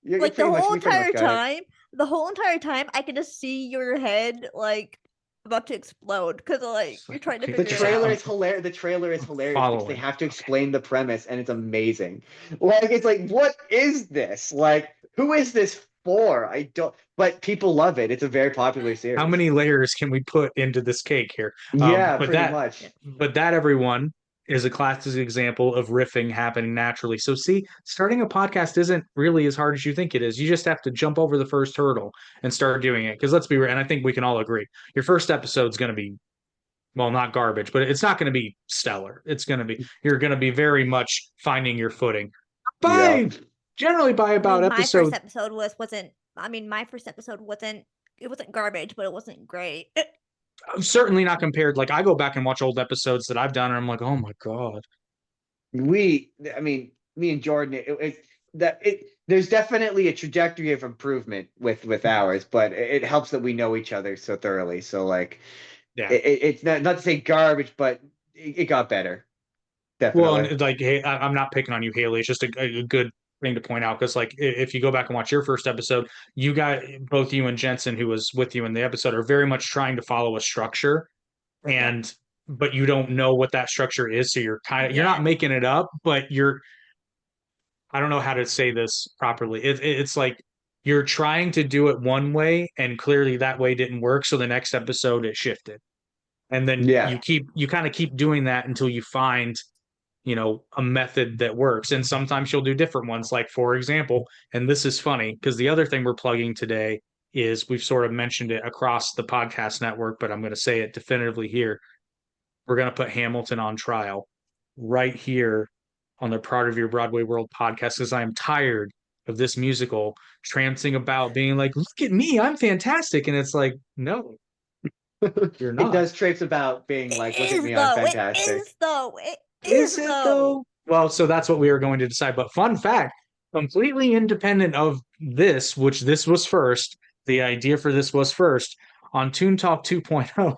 like the whole entire time, I can just see your head like about to explode because like you're trying to figure the trailer is hilarious. The trailer is hilarious because they have to explain the premise, and it's amazing. Like it's like, what is this? Like, who is this for? I don't. But people love it. It's a very popular series. How many layers can we put into this cake here? Yeah, pretty much. But that, everyone, is a classic example of riffing happening naturally. So see, starting a podcast isn't really as hard as you think it is. You just have to jump over the first hurdle and start doing it. Because let's be real, and I think we can all agree, your first episode's going to be, well, not garbage, but it's not going to be stellar. You're going to be very much finding your footing. Yeah. Generally by about my first episode. episode wasn't. I mean, my first episode wasn't. It wasn't garbage, but it wasn't great. Certainly not compared. Like I go back and watch old episodes that I've done, and I'm like, oh my god. I mean, me and Jordan, there's definitely a trajectory of improvement with ours, but it helps that we know each other so thoroughly. So like, Yeah. it's not to say garbage, but it got better. Definitely. Well, and like, hey, I'm not picking on you, Hailey. It's just a good thing to point out because, like, if you go back and watch your first episode, you got both you and Jensen, who was with you in the episode, are very much trying to follow a structure, and but you don't know what that structure is, so you're you're not making it up, but I don't know how to say this properly. It's like you're trying to do it one way, and clearly that way didn't work, so the next episode it shifted, and then you kind of keep doing that until you find a method that works. And sometimes you'll do different ones. Like, for example, and this is funny because the other thing we're plugging today is we've sort of mentioned it across the podcast network, but I'm going to say it definitively here. We're going to put Hamilton on trial right here on the Part of Your Broadway World podcast because I'm tired of this musical tramping about being like, look at me, I'm fantastic. And it's like, no, you're not. It does traipse about being like, look at me, I'm fantastic. It is though. Is it though? Well, so that's what we are going to decide. But fun fact, completely independent of this, which this was first, the idea for this was first, on Toon Talk 2.0,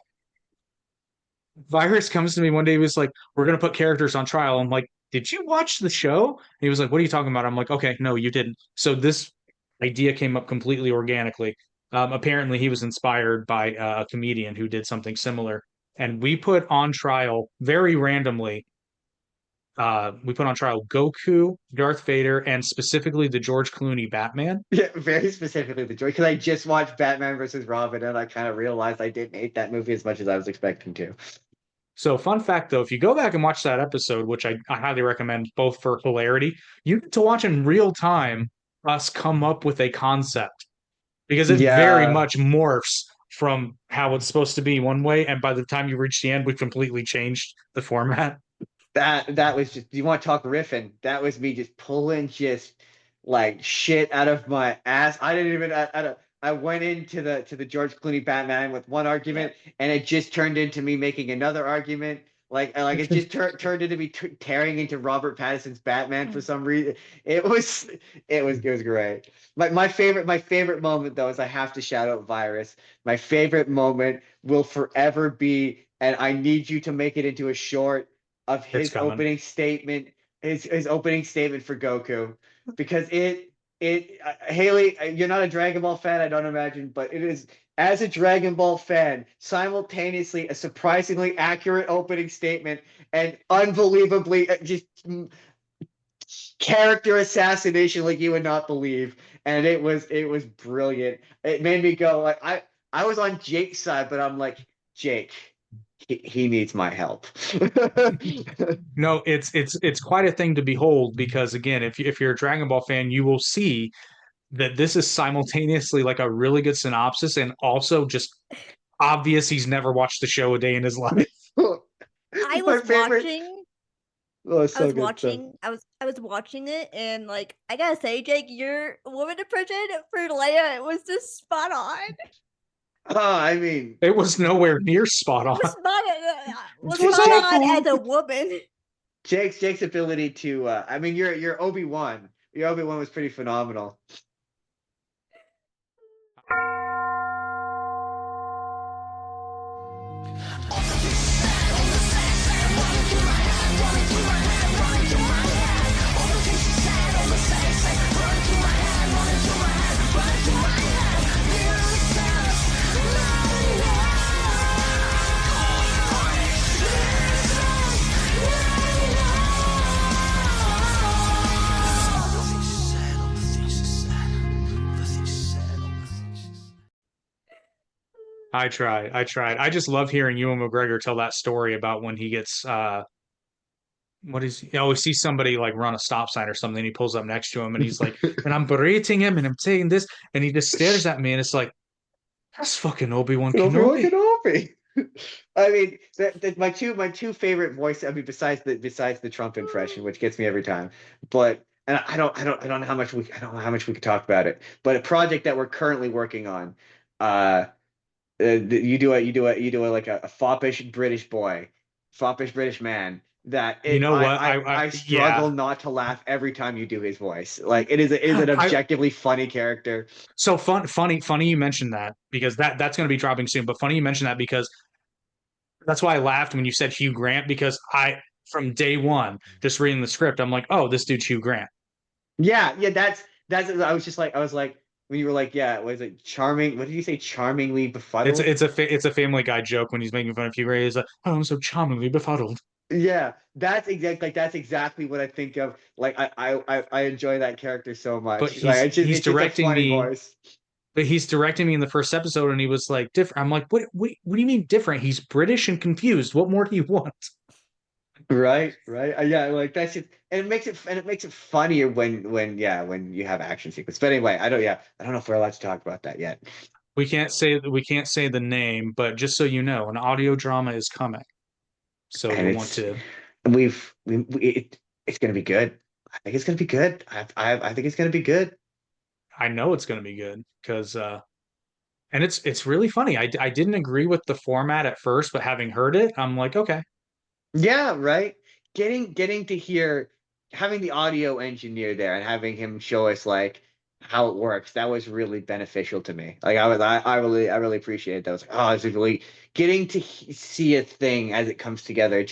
Virus comes to me one day, he was like, we're going to put characters on trial. I'm like, did you watch the show? And he was like, what are you talking about? I'm like, okay, no, you didn't. So this idea came up completely organically. Apparently, he was inspired by a comedian who did something similar. And we put on trial very randomly we put on trial Goku, Darth Vader, and specifically the George Clooney Batman. Yeah, very specifically the George, because I just watched Batman versus Robin, and I kind of realized I didn't hate that movie as much as I was expecting to. So, fun fact though, if you go back and watch that episode, which I highly recommend both for hilarity, you get to watch in real time us come up with a concept because it very much morphs from how it's supposed to be one way, and by the time you reach the end, we completely changed the format. That was just, you want to talk riffing? That was me just pulling just like shit out of my ass. I didn't even I went into the George Clooney Batman with one argument, and it just turned into me making another argument. Like it just turned into me tearing into Robert Pattinson's Batman for some reason. It was great. My favorite moment though is I have to shout out Virus. My favorite moment will forever be, and I need you to make it into a short of his opening statement, his opening statement for Goku, because Hailey, you're not a Dragon Ball fan, I don't imagine, but it is, as a Dragon Ball fan, simultaneously a surprisingly accurate opening statement and unbelievably just character assassination like you would not believe. And it was brilliant. It made me go like, I was on Jake's side, but I'm like, Jake, he needs my help. No, it's quite a thing to behold because again, if you're a Dragon Ball fan, you will see that this is simultaneously like a really good synopsis and also just obvious he's never watched the show a day in his life. I was watching. Oh, so I was watching it, and like I gotta say, Jake, your woman impression for Leia was just spot on. I mean, it was nowhere near spot on. Was spot on as a woman. Jake's ability to, I mean, your Obi-Wan. Your Obi-Wan was pretty phenomenal. I tried. I just love hearing Ewan McGregor tell that story about when he gets what is he always see somebody like run a stop sign or something. He pulls up next to him and he's like, and I'm berating him and I'm saying this, and he just stares at me and it's like, that's fucking Obi-Wan Obi-Wan Kenobi. Kenobi. I mean, my two favorite voice. I mean, besides the Trump impression, which gets me every time. But and I don't know how much we could talk about it. But a project that we're currently working on. You do a like a foppish British boy, foppish British man. That You it know what? I Yeah. struggle not to laugh every time you do his voice. Like it is an objectively funny character. So funny you mentioned that because that's going to be dropping soon. But funny you mentioned that because that's why I laughed when you said Hugh Grant because from day one just reading the script I'm like, oh, this dude's Hugh Grant. Yeah. That's. I was like when you were like, yeah, was it charming? What did you say? Charmingly befuddled. It's a Family Guy joke when he's making fun of Hugh Grant. He's like, oh, I'm so charmingly befuddled. Yeah, that's exactly what I think of. Like I enjoy that character so But much. Like he's it's just a directing funny me. voice. But he's directing me in the first episode, and he was like different. I'm like, what do you mean different? He's British and confused. What more do you want? Right. Yeah, like that's just and it makes it funnier when you have action sequence. But anyway, I don't know if we're allowed to talk about that yet. We can't say the name, but just so you know, an audio drama is coming. So And you'll want to. it's gonna be good. I think it's gonna be good. I think it's gonna be good. I know it's going to be good because and it's really funny. I didn't agree with the format at first, but having heard it, I'm like, okay. Yeah, right. Getting to hear having the audio engineer there and having him show us like how it works, that was really beneficial to me. Like I really appreciate that. I was like, oh, this is really getting to see a thing as it comes together.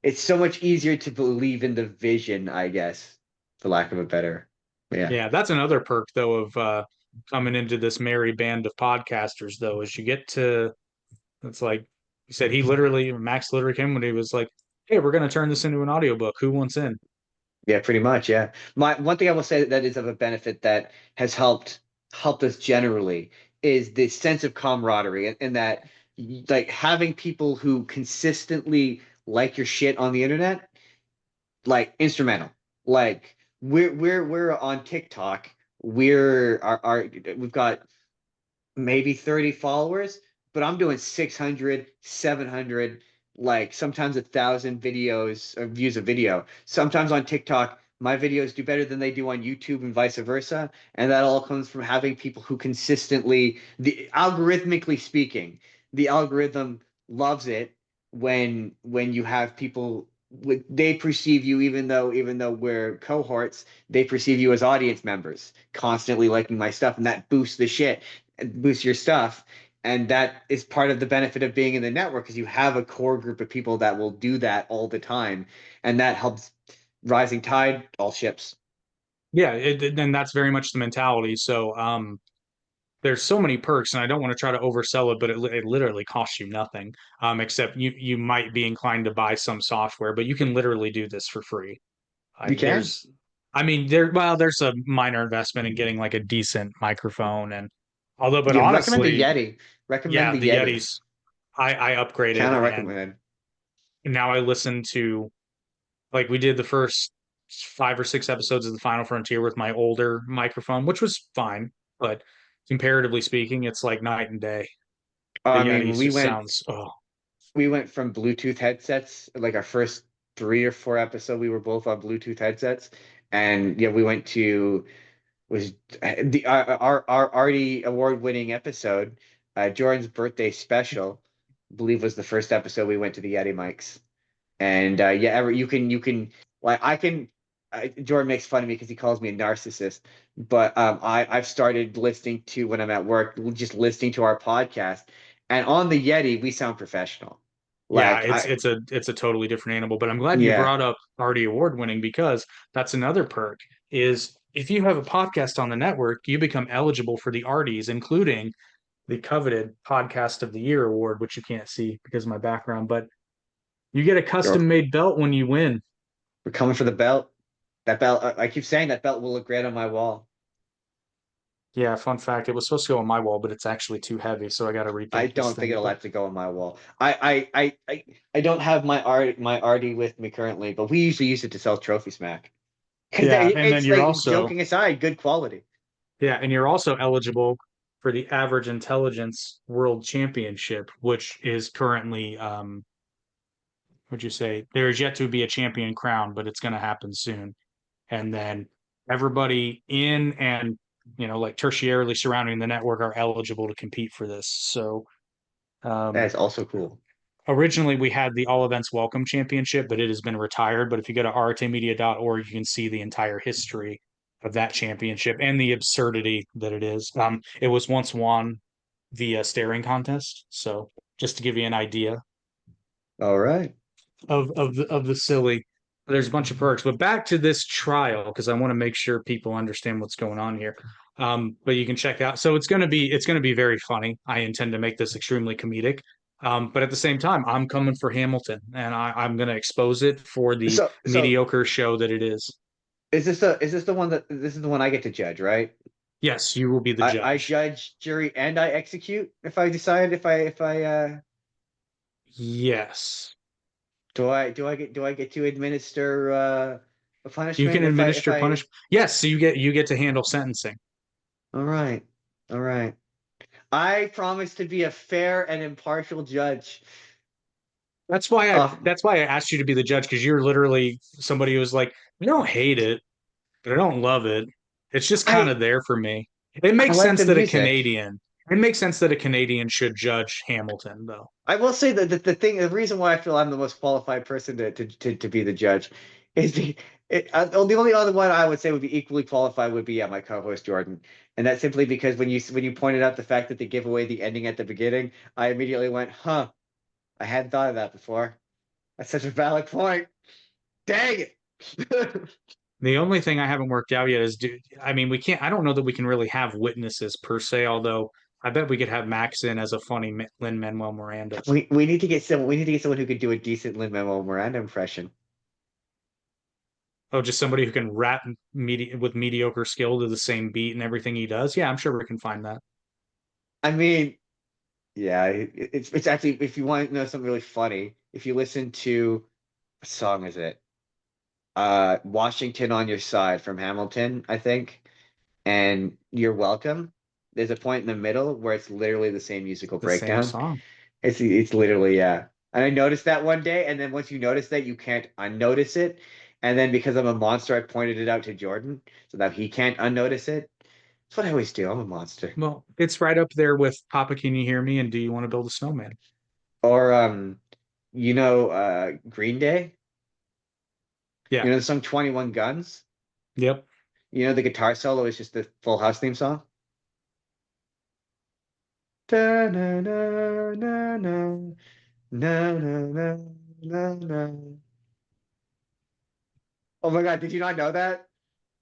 It's so much easier to believe in the vision, I guess, for lack of a better. Yeah. Yeah, that's another perk though of coming into this merry band of podcasters though, is you get to it's like he said Max literally came when he was like, hey, we're gonna turn this into an audiobook. Who wants in? Yeah, pretty much. Yeah. My one thing I will say that is of a benefit that has helped us generally is the sense of camaraderie and that like having people who consistently like your shit on the internet, like instrumental. Like we're on TikTok. We've got maybe 30 followers, but I'm doing 600, 700, like sometimes 1,000 videos or views of video. Sometimes on TikTok, my videos do better than they do on YouTube and vice versa. And that all comes from having people who consistently, algorithmically speaking, the algorithm loves it when you have people they perceive you even though we're cohorts, they perceive you as audience members constantly liking my stuff, and that boosts the shit boost your stuff. And that is part of the benefit of being in the network because you have a core group of people that will do that all the time. And that helps rising tide, all ships. Yeah, and that's very much the mentality. So there's so many perks, and I don't want to try to oversell it, but it literally costs you nothing. Except you might be inclined to buy some software, but you can literally do this for free. You can. There's a minor investment in getting like a decent microphone and but Yeah, recommend the honestly, Yeti. Recommend yeah, the the Yeti. Yetis. I upgraded Cannot and recommend. now I listen to like we did the first 5 or 6 episodes of the Final Frontier with my older microphone, which was fine, but comparatively speaking, it's like night and day. The I mean, Yetis just sounds we went from Bluetooth headsets, like our first 3 or 4 episode, we were both on Bluetooth headsets. And yeah, we went to was the our Artie award-winning episode, Jordan's birthday special, I believe was the first episode we went to the Yeti mics. And yeah, you can like I can. Jordan makes fun of me because he calls me a narcissist, but I've started listening to when I'm at work, just listening to our podcast, and on the Yeti we sound professional. yeah, Like I it's a totally different animal. But I'm glad you yeah, brought up Artie Award winning because that's another perk is if you have a podcast on the network, you become eligible for the Arties, including the coveted Podcast of the Year award, which you can't see because of my background, but you get a custom made belt when you win. we're coming for the belt. That belt, I keep saying that belt will look great on my wall. Yeah, fun fact, it was supposed to go on my wall, but it's actually too heavy, so I got to I rethink this don't think thing. it'll But have to go on my wall. I don't have my arty with me currently, but we usually use it to sell Trophy Smack. Because yeah, and then it's you're like, also joking aside, good quality. yeah, and you're also eligible for the Average Intelligence World Championship, which is currently would you say there's yet to be a champion crown, but it's going to happen soon. And then everybody in and like tertiarily surrounding the network are eligible to compete for this. So That is also cool. originally we had the All Events Welcome Championship, but it has been retired. But if you go to rtmedia.org, you can see the entire history of that championship and the absurdity that it is. It was once won via staring contest. So just to give you an idea All right. of the silly. There's a bunch of perks, but back to this trial because I want to make sure people understand what's going on here. But you can check out. So it's going to be very funny. I intend to make this extremely comedic. But at the same time, I'm coming for Hamilton, and I'm going to expose it for the So mediocre show that it is. is this the one that this is the one I get to judge, right? Yes, you will be the I judge. judge, jury, and I execute if I decide if I Yes, do I get to administer a you can punishment if administer I punishment. Yes, so you get to handle sentencing. all right. All right. I promise to be a fair and impartial judge. That's why I Oh, that's why I asked you to be the judge because you're literally somebody who was like, I don't hate it, but I don't love it. It's just kind I of there for me. It I makes like sense the that a music. Canadian. It makes sense that a Canadian should judge Hamilton, though. I will say that the reason why I feel I'm the most qualified person to be the judge is the only other one I would say would be equally qualified would be my co-host Jordan, and that's simply because when you pointed out the fact that they give away the ending at the beginning, I immediately went, huh, I hadn't thought of that before. That's such a valid point. Dang it. The only thing I haven't worked out yet is, I mean, we can't. I don't know that we can really have witnesses per se. Although I bet we could have Max in as a funny Lin Manuel Miranda. We need to get someone who could do a decent Lin-Manuel Miranda impression. Oh, just somebody who can rap with mediocre skill to the same beat and everything he does. Yeah, I'm sure we can find that. I mean, yeah, it's actually, if you want to know something really funny, if you listen to, what song is it? Washington on Your Side from Hamilton, I think, and You're Welcome. There's a point in the middle where it's literally the same musical The same breakdown. song. It's literally, yeah. And I noticed that one day, and then once you notice that, you can't unnotice it. And then because I'm a monster, I pointed it out to Jordan so that he can't unnotice it. That's what I always do. I'm a monster. Well, it's right up there with Papa, Can You Hear Me? And Do You Want to Build a Snowman? Or Green Day. Yeah. You know the song 21 Guns? Yep. You know the guitar solo is just the Full House theme song? Da, na, na, na, na, na, na, na, na. Oh my God, did you not know that?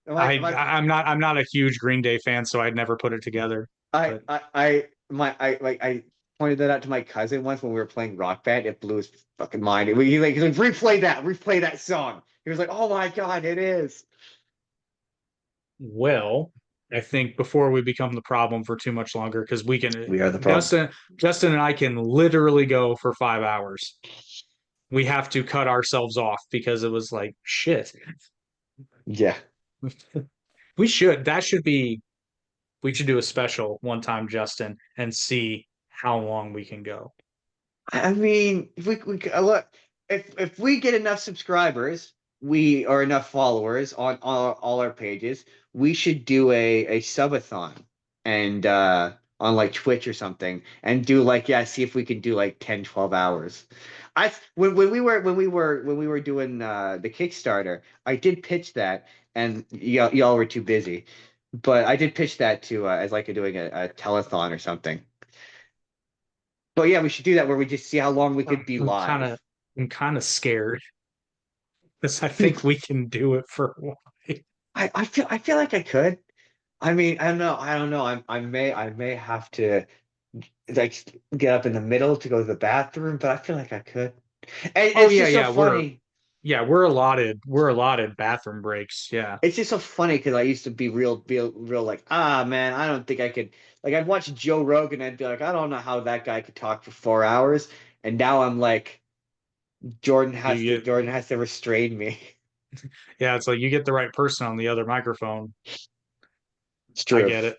Am I'm not a huge Green Day fan, so I'd never put it together. I But I pointed that out to my cousin once when we were playing Rock Band. It blew his fucking mind. He's like, replay that song. He was like, oh my God, it is. well, I think before we become the problem for too much longer, because We are the problem. Justin and I can literally go for 5 hours. We have to cut ourselves off because it was like shit. Yeah. We should. That should be. We should do a special one time, Justin, and see how long we can go. I mean, if we look, if we get enough subscribers, we or enough followers on all our pages, we should do a subathon and on like Twitch or something and do like see if we can do like 10 12 hours. When we were doing the Kickstarter, I did pitch that and y'all were too busy. But I did pitch that to as like doing a telethon or something. But yeah, we should do that where we just see how long we could be live. I'm kind of scared because I think we can do it for a while. I feel like I could. I mean, I don't know. I may have to like get up in the middle to go to the bathroom, but I feel like I could. And Oh it's yeah, just so yeah. funny. Yeah, we're allotted bathroom breaks. Yeah. It's just so funny because I used to be real like, ah, man, I don't think I could. Like, I'd watch Joe Rogan and I'd be like, I don't know how that guy could talk for 4 hours. And now I'm like, You get Jordan has to restrain me. yeah, it's like you get the right person on the other microphone. It's I true. get it.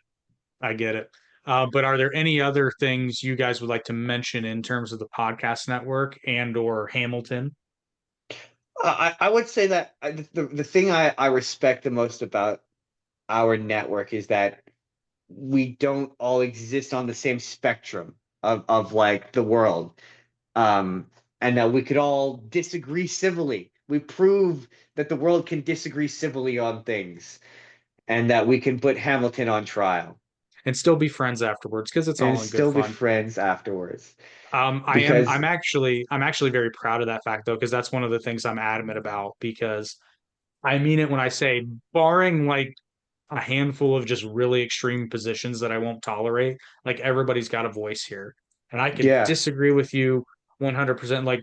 I get it. But are there any other things you guys would like to mention in terms of the podcast network and or Hamilton? I would say that the thing I respect the most about our network is that we don't all exist on the same spectrum of like the world. Um, and that we could all disagree civilly. We prove that the world can disagree civilly on things, and that we can put Hamilton on trial And still be friends afterwards because it's and all in good still be fun. friends afterwards. I am. Because I'm actually very proud of that fact though, because that's one of the things I'm adamant about. Because I mean it when I say, barring like a handful of just really extreme positions that I won't tolerate, like everybody's got a voice here, and I could yeah, disagree with you 100%. Like,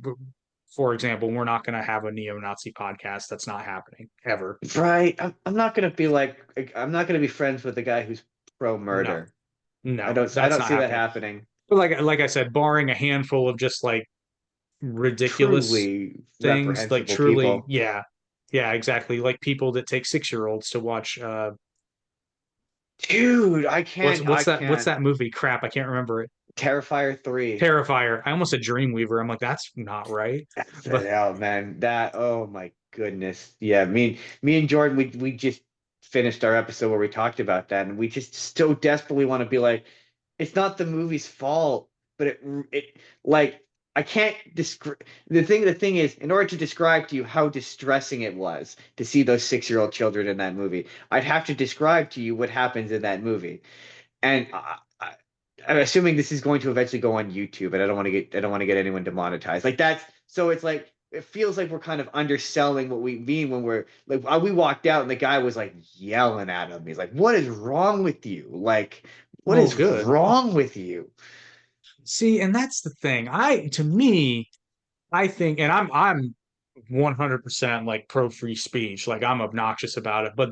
for example, we're not going to have a neo-Nazi podcast. That's not happening ever. right. I'm not gonna be like I'm not gonna be friends with the guy who's pro No, murder. no, I that's don't not see that happening. happening. But like I said, barring a handful of just like ridiculous Truly things, like reprehensible truly, people. yeah, yeah, exactly. Like people that take 6-year-olds to watch Dude, what's I what's can't. that movie? Crap, I can't remember it. Terrifier 3. Terrifier. I almost said Dreamweaver. I'm like, that's not right. But Oh man, that oh my goodness. Yeah, me and Jordan we just finished our episode where we talked about that and we just so desperately want to be like it's not the movie's fault, but it like I can't describe the thing is in order to describe to you how distressing it was to see those 6-year-old children in that movie, I'd have to describe to you what happens in that movie. And I'm assuming this is going to eventually go on YouTube, and I don't want to get anyone demonetized. Like that's so it's like it feels like we're kind of underselling what we mean when we're like we walked out and the guy was like yelling at him. He's like, "What is wrong with you? Like, what oh, is good. wrong with you?" See, and that's the thing. To me, I think, and I'm 100% like pro free speech. Like I'm obnoxious about it, but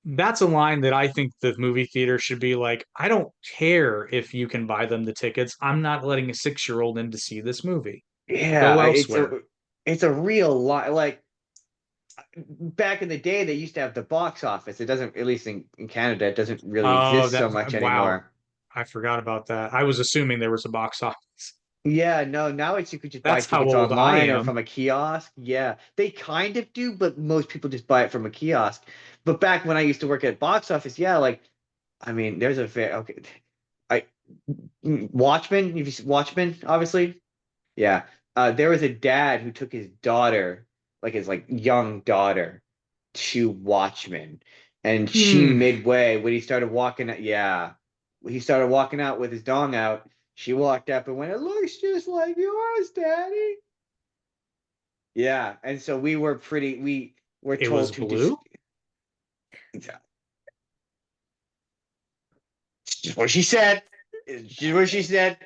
that's a line that I think the movie theater should be like, I don't care if you can buy them the tickets. I'm not letting a 6-year-old in to see this movie. Go Yeah, elsewhere. it's a real lie. Like back in the day, they used to have the box office. It doesn't, at least in Canada, it doesn't really Oh, exist that so much wow. anymore. I forgot about that. I was assuming there was a box office. Yeah, no, now it's you could just buy That's how tickets old I online or am. from a kiosk. Yeah, they kind of do, but most people just buy it from a kiosk. But back when I used to work at box office, yeah, like I mean, there's a fair okay. I Watchmen, you've seen Watchmen, obviously. Yeah. There was a dad who took his daughter, like his like young daughter, to Watchmen. And she Hmm. midway, when he started walking out, yeah, he started walking out with his dong out. She walked up and went, "It looks just like yours, Daddy." Yeah, and so we were It was told to just blue? just what she said. It's just what she said.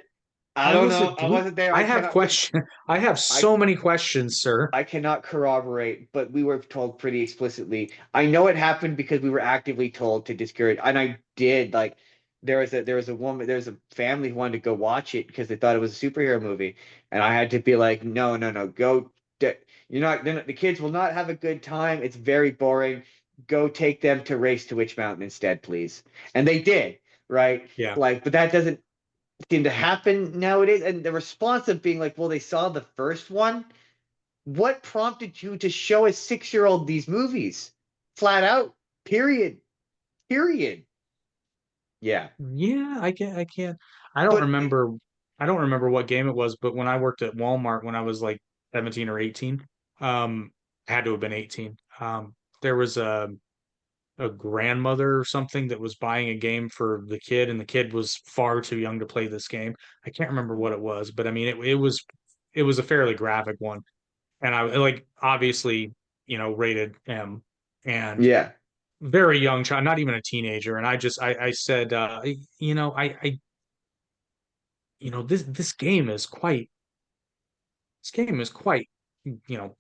I don't Was know. it I blue? wasn't there. I I have cannot. question. I have I so many questions, sir. I cannot corroborate, but we were told pretty explicitly. I know it happened because we were actively told to discourage, and I did. Like there was a woman, there was a family who wanted to go watch it because they thought it was a superhero movie, and I had to be like, no, no, no, go. You're not. The kids will not have a good time. It's very boring. Go take them to Race to Witch Mountain instead, please. And they did, right? Yeah. Like, but that doesn't seem to happen nowadays. And the response of being like, well, they saw the first one. What prompted you to show a 6-year-old these movies? Flat out. Period. Period. Yeah. Yeah, I can't. I don't But remember I don't remember what game it was, but when I worked at Walmart when I was like 17 or 18, had to have been 18. There was a grandmother or something that was buying a game for the kid, and the kid was far too young to play this game. I can't remember what it was, but I mean it was a fairly graphic one. And I like obviously, rated M, and yeah. very young child, not even a teenager. And I said, this game is quite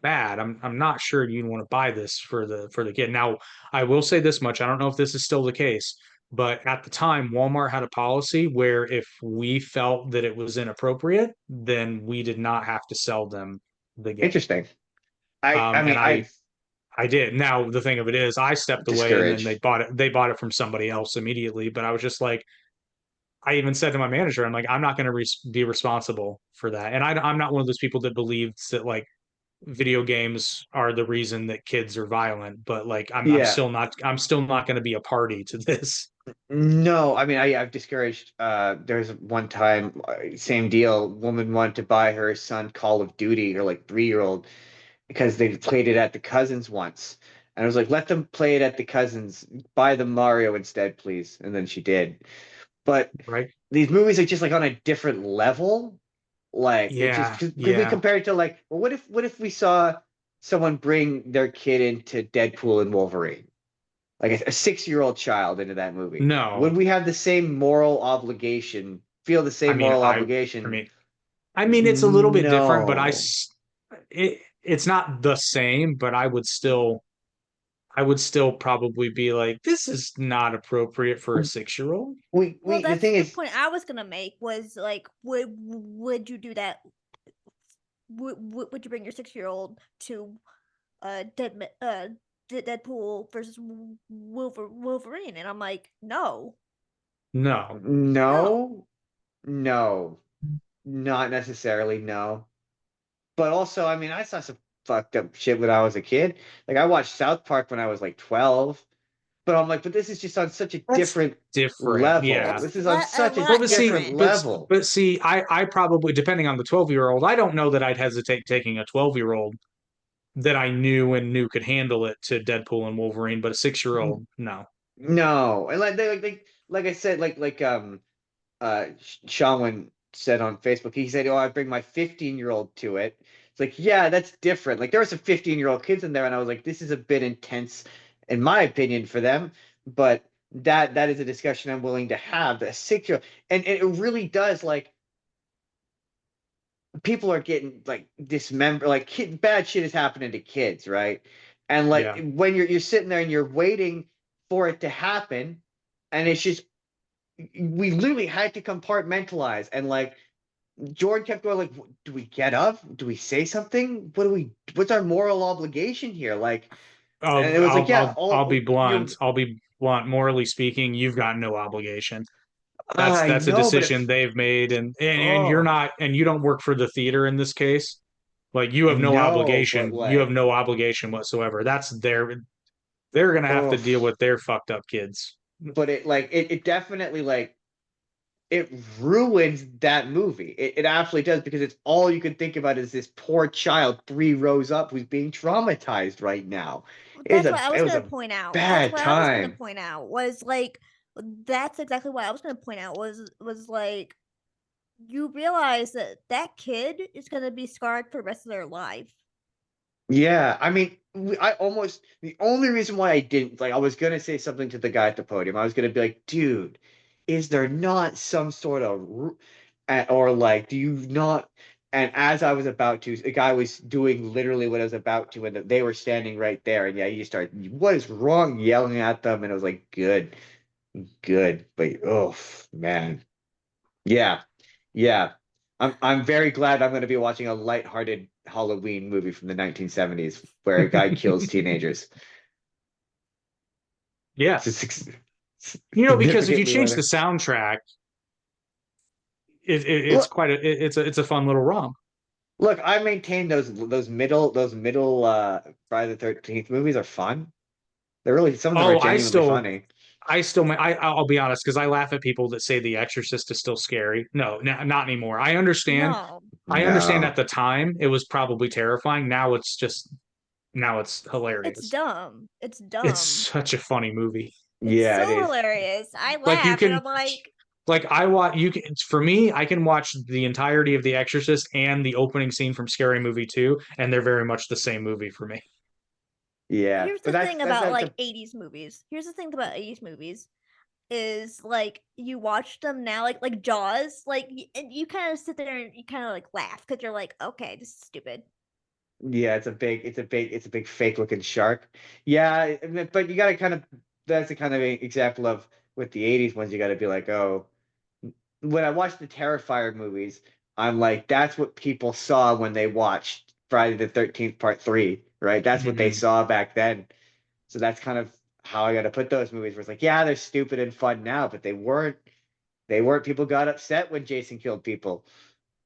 bad. I'm not sure you want to buy this for the kid. Now, I will say this much. I don't know if this is still the case, but at the time, Walmart had a policy where if we felt that it was inappropriate, then we did not have to sell them the game. Interesting. I mean, And I did. Now, the thing of it is, I stepped away and then discouraged. they bought it from somebody else immediately. But I was just like, I even said to my manager, I'm like, I'm not going to be responsible for that. And I'm not one of those people that believes that like video games are the reason that kids are violent, but like I'm Yeah. still not going to be a party to this. No, I mean, I've discouraged. There's one time, same deal. Woman wanted to buy her son Call of Duty, her like 3-year-old, because they played it at the cousins once. And I was like, let them play it at the cousins. Buy them Mario instead, please. And then she did. But Right. these movies are just like on a different level. Like it just Yeah. because we Yeah. compare it to like, well, what if we saw someone bring their kid into Deadpool and Wolverine, like a 6-year-old child into that movie? No. Would we have the same moral obligation, feel the I same mean, moral I obligation? mean, it's a little bit different, but No. it's not the same, but I would still probably be like, this is not appropriate for a 6-year-old. Well, The that's thing the is, point I was gonna make was like, would you do that? Would you bring your 6-year-old to Deadpool versus Wolverine? And I'm like, no, No. no. no, not necessarily, no. But also, I mean, I saw some fucked up shit when I was a kid. Like I watched South Park when I was like 12, but I'm like, but this is just on such a That's different different. level. Yeah. It's This is on a such a Well, lot but see, different different. level. I probably, depending on the 12-year-old, I don't know that I'd hesitate taking a 12-year-old that I knew could handle it to Deadpool and Wolverine, but a 6-year-old, no. No, and like I said, Shawn said on Facebook, he said, "Oh, I bring my 15-year-old to it." It's like, yeah, that's different. Like there were some 15-year-old kids in there, and I was like, this is a bit intense, in my opinion, for them. But that is a discussion I'm willing to have. A 6-year-old, and it really does like people are getting like dismembered, like bad shit is happening to kids, right? And like Yeah. when you're sitting there and you're waiting for it to happen, and it's just we literally had to compartmentalize and like Jordan kept going like, do we get up? Do we say something? What's our moral obligation here? Like, and it was like, yeah, I'll all be you're blunt. I'll be blunt. Morally speaking, you've got no obligation. I That's a know, but decision if they've made, and you're oh not, and you don't work for the theater in this case. Like you have no no, but obligation. You have like no obligation whatsoever. They're gonna have to oh deal with their fucked up kids. but it definitely like it ruins that movie. It absolutely does because it's all you can think about is this poor child 3 rows up who's being traumatized right now. That's what I It was was gonna a point out. That's bad what I was gonna time. point out was like that's exactly what I was gonna point out was like you realize that that kid is gonna be scarred for the rest of their life. Yeah, I mean, I almost the only reason why I didn't like I was gonna say something to the guy at the podium. I was gonna be like, dude, is there not some sort of or like, do you not? And as I was about to, the guy was doing literally what I was about to, and they were standing right there. And yeah, you started, what is wrong? Yelling at them, and I was like, good, good, but oh man, yeah, yeah. I'm very glad I'm going to be watching a lighthearted Halloween movie from the 1970s where a guy kills teenagers. Yeah, It's because if you significantly change the lighter. soundtrack, it's Look, quite it's a fun little romp. look, I maintain those middle Friday the 13th movies are fun. They're really some of them are Oh, genuinely funny. I'll be honest because I laugh at people that say The Exorcist is still scary. No, not anymore. No, I understand at No. the time it was probably terrifying. Now it's it's hilarious. dumb. It's It's dumb. such a funny movie. It's Yeah, it so is. hilarious. I Like you laugh and can I'm like, I watch you can for me, I can watch the entirety of The Exorcist and the opening scene from Scary Movie 2, and they're very much the same movie for me. Yeah, here's but the thing about that's like a 80s movies. Here's the thing about 80s movies is like you watch them now like Jaws, like and you kind of sit there and you kind of like laugh because you're like, okay, this is stupid. Yeah, it's a big fake looking shark. Yeah, but you gotta kind of that's the kind of example of with the 80s ones you gotta be like, oh, when I watch the Terrifier movies, I'm like, that's what people saw when they watched Friday the 13th Part 3, right? That's what they Mhm. saw back then. So that's kind of how I gotta put those movies where it's like, yeah, they're stupid and fun now, but they weren't people got upset when Jason killed people.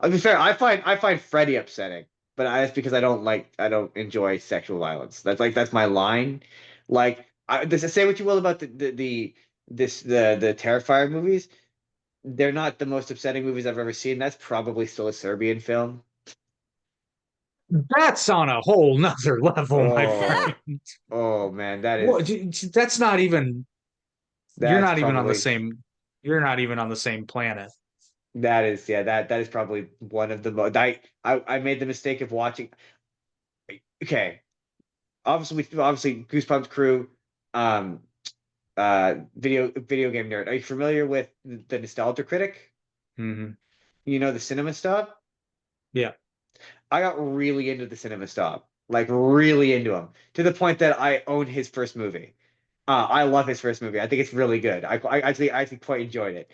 I'll be fair. I find Freddy upsetting, but that's because I don't enjoy sexual violence. That's my line. Say what you will about the Terrifier movies. They're not the most upsetting movies I've ever seen. That's probably still a Serbian film. That's on a whole nother level, my Oh, friend. oh man, that What? is That's not even. You're that's not even on the probably same. You're not even on the same planet. that is yeah that is probably one of the most. I made the mistake of watching. Okay, obviously Goosebumps crew, um, video game nerd. Are you familiar with the Nostalgia Critic? Hmm. You know the Cinema Stop? Yeah. I got really into the Cinema Stop, like really into him, to the point that I own his first movie. I love his first movie. I think it's really good. I actually quite enjoyed it.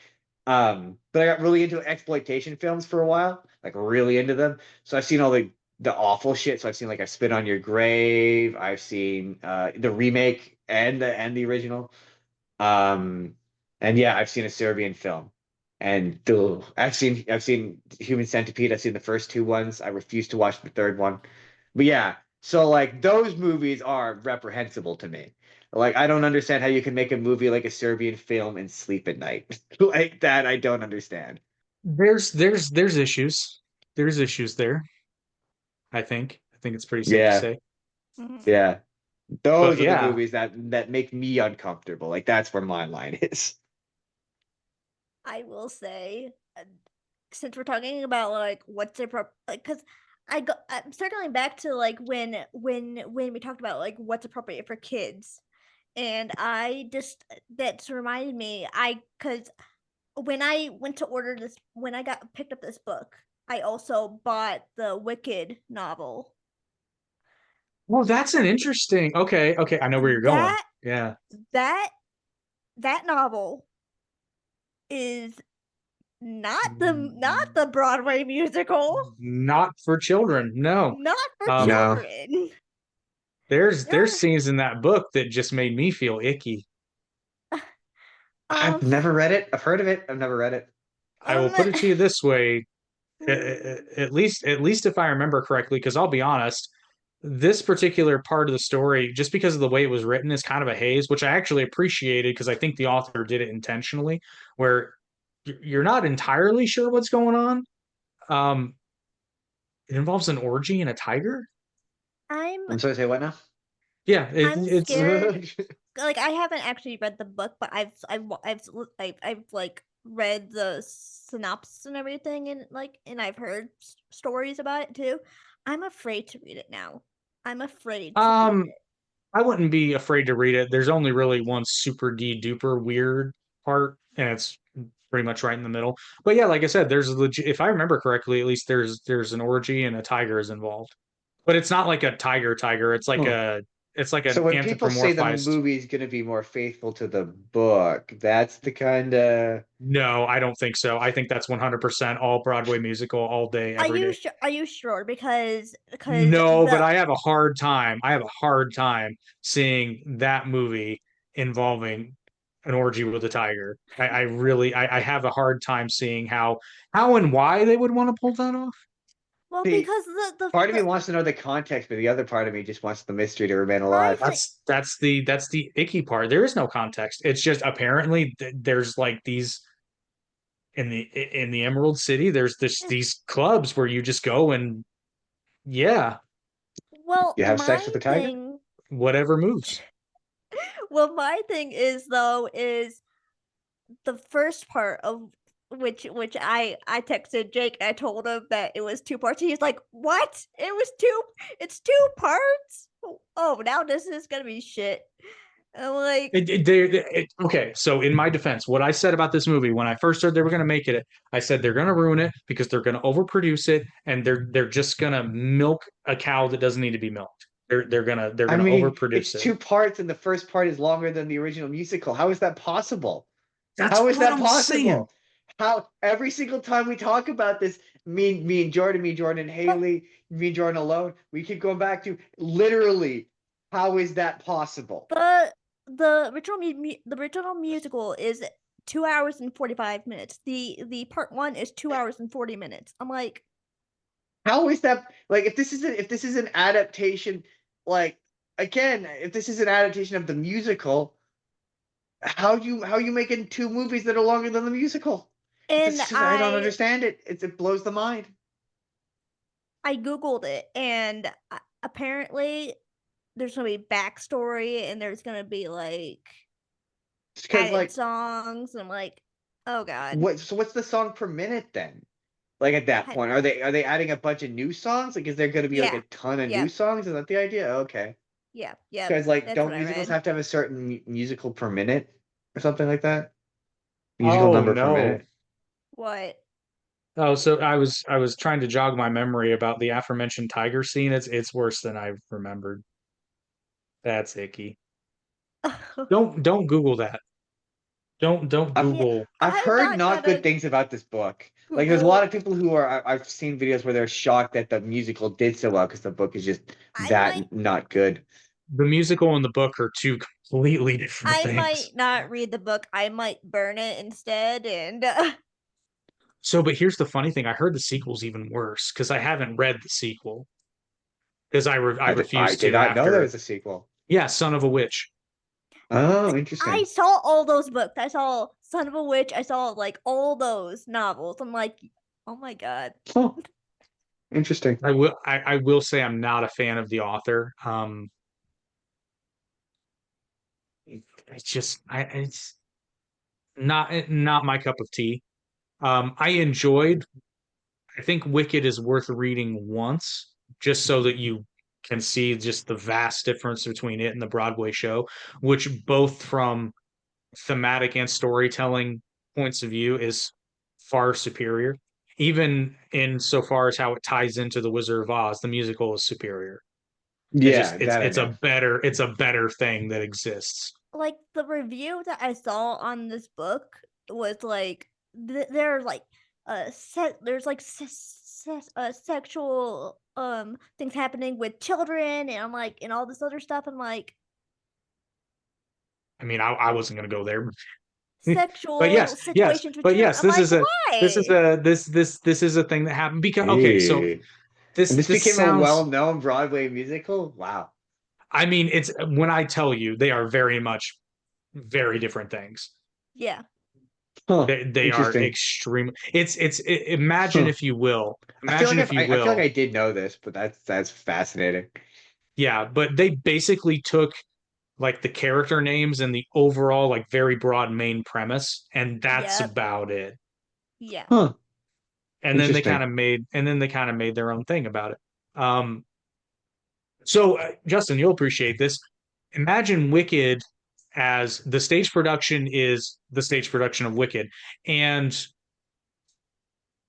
But I got really into exploitation films for a while, like really into them. So I've seen all the awful shit. So I've seen like I Spit on Your Grave. I've seen the remake and the original. Um, and yeah, I've seen a Serbian film, and I've seen Human Centipede. I've seen the first two ones. I refuse to watch the third one. But yeah, so like those movies are reprehensible to me. Like I don't understand how you can make a movie like a Serbian film and sleep at night. Like that, I don't understand. There's issues. There's issues there. I think. I think it's pretty safe to Yeah, say. Mhm. yeah. But Those are the yeah, movies that make me uncomfortable. Like that's where my line is. I will say, since we're talking about like what's appropriate, like, because I'm circling back to like when we talked about like what's appropriate for kids, and I just that's reminded me, because when I went to order this, when I got picked up this book, I also bought the Wicked novel. well, that's an interesting. Okay, okay, I know where you're going. That Yeah, that that novel is not the Broadway musical, not for children. No. not for Um, No, children. there's There, scenes in that book that just made me feel icky. I've um, never read it. I've heard of it. I've never read it. I will um, put it to you this way, at least if I remember correctly, because I'll be honest, this particular part of the story, just because of the way it was written, is kind of a haze, which I actually appreciated because I think the author did it intentionally, where you're not entirely sure what's going on. Um, it involves an orgy and a tiger. I'm I'm sorry to say what now? Yeah, I'm it's scared. Like I haven't actually read the book, but I've like read the synopsis and everything, and I've heard stories about it too. I'm afraid to read it now. I'm afraid to read um it. I wouldn't be afraid to read it. There's only really one super D duper weird part, and it's pretty much right in the middle. But yeah, like I said, there's a legit, if I remember correctly, at least there's an orgy and a tiger is involved. But it's not like a tiger. Huh. It's like an So when people say the anthropomorphized. movie's going to be more faithful to the book, that's the kind of No, I don't think so. I think that's 100% all Broadway musical all day, Are every you day. sure? Are you sure? Because No, but the I have a hard time. I have a hard time seeing that movie involving an orgy with a tiger. I really I have a hard time seeing how and why they would want to pull that off. well, see. because Part of me wants to know the context, but the other part of me just wants the mystery to remain my alive. thing. That's the icky part. There is no context. It's just apparently there's like these in the Emerald City. There's these clubs where you just go and yeah, Well, You have sex with the tiger? whatever moves. my thing is though is the first part of which I texted Jake. I told him that it was two parts. He's like, "What? It was two? It's two parts? Oh, now this is gonna be shit." Like, Okay, so in my defense, what I said about this movie when I first heard they were going to make it, I said they're going to ruin it because they're going to overproduce it and they're just going to milk a cow that doesn't need to be milked. They're gonna I mean, it's overproduce it. 2 parts, and the first part is longer than the original musical. How is that possible? That's How is what that I'm saying. possible? How every single time we talk about this, me and Jordan and Hailey, me and Jordan alone, we keep going back to literally, how is that possible? the original musical is 2 hours and 45 minutes. The part 1 is 2 hours and 40 minutes. I'm like, How is that like if this is an adaptation, like again, if this is an adaptation of the musical, how you making 2 movies that are longer than the musical? and I don't understand it. It blows the mind. I googled it, and apparently there's gonna be backstory, and there's gonna be like Because added like songs. And I'm like, oh god, what's the song per minute then? Like at that I- point, are they adding a bunch of new songs? Like, is there going to be like Yeah. a ton of Yeah. new songs? Is that the idea? Okay. yeah, Because like, that's don't what I musicals read. have to have a certain musical per minute or something like that? Musical Oh number per no. minute. What? Oh, so I was trying to jog my memory about the aforementioned tiger scene. It's worse than I remembered. That's icky. Don't Google that. Don't I'm- Google. I've I'm heard not gonna good things about this book. Like, there's a lot of people who are. I've seen videos where they're shocked that the musical did so well because the book is just I that might- not good. The musical and the book are two completely different I things. might not read the book. I might burn it instead. And So, but here's the funny thing. I heard the sequel's even worse because I haven't read the sequel because I I refused did to not know there after. was a sequel. Yeah, Son of a Witch. Oh, I interesting. saw all those books. I saw Son of a Witch. I saw like all those novels. I'm like, oh my god. Oh, interesting. I will say I'm not a fan of the author. It's just it's not my cup of tea. I enjoyed. I think Wicked is worth reading once just so that you can see just the vast difference between it and the Broadway show, which both from thematic and storytelling points of view is far superior. Even in so far as how it ties into the Wizard of Oz, the musical is superior. Yeah, that I It's a know. better thing that exists. Like the review that I saw on this book was like there's like there's like sexual things happening with children, and I'm like, and all this other stuff. I'm like, I mean, I wasn't going to go there, sexual but yes, situations with but children. yes, I'm like, why? this is a thing that happened because okay, so And this became a sounds. well-known Broadway musical. Wow. I mean, it's when I tell you they are very much very different things. Yeah. Huh, They are interesting. extreme. Imagine Huh. if you will. I feel Imagine like if you I feel will. like I did know this, but that's fascinating. Yeah, but they basically took like the character names and the overall like very broad main premise, and that's Yep. about it. Yeah. Huh. And then they Interesting. kind of made their own thing about it. So Justin, you'll appreciate this. Imagine Wicked as the stage production is the stage production of Wicked, and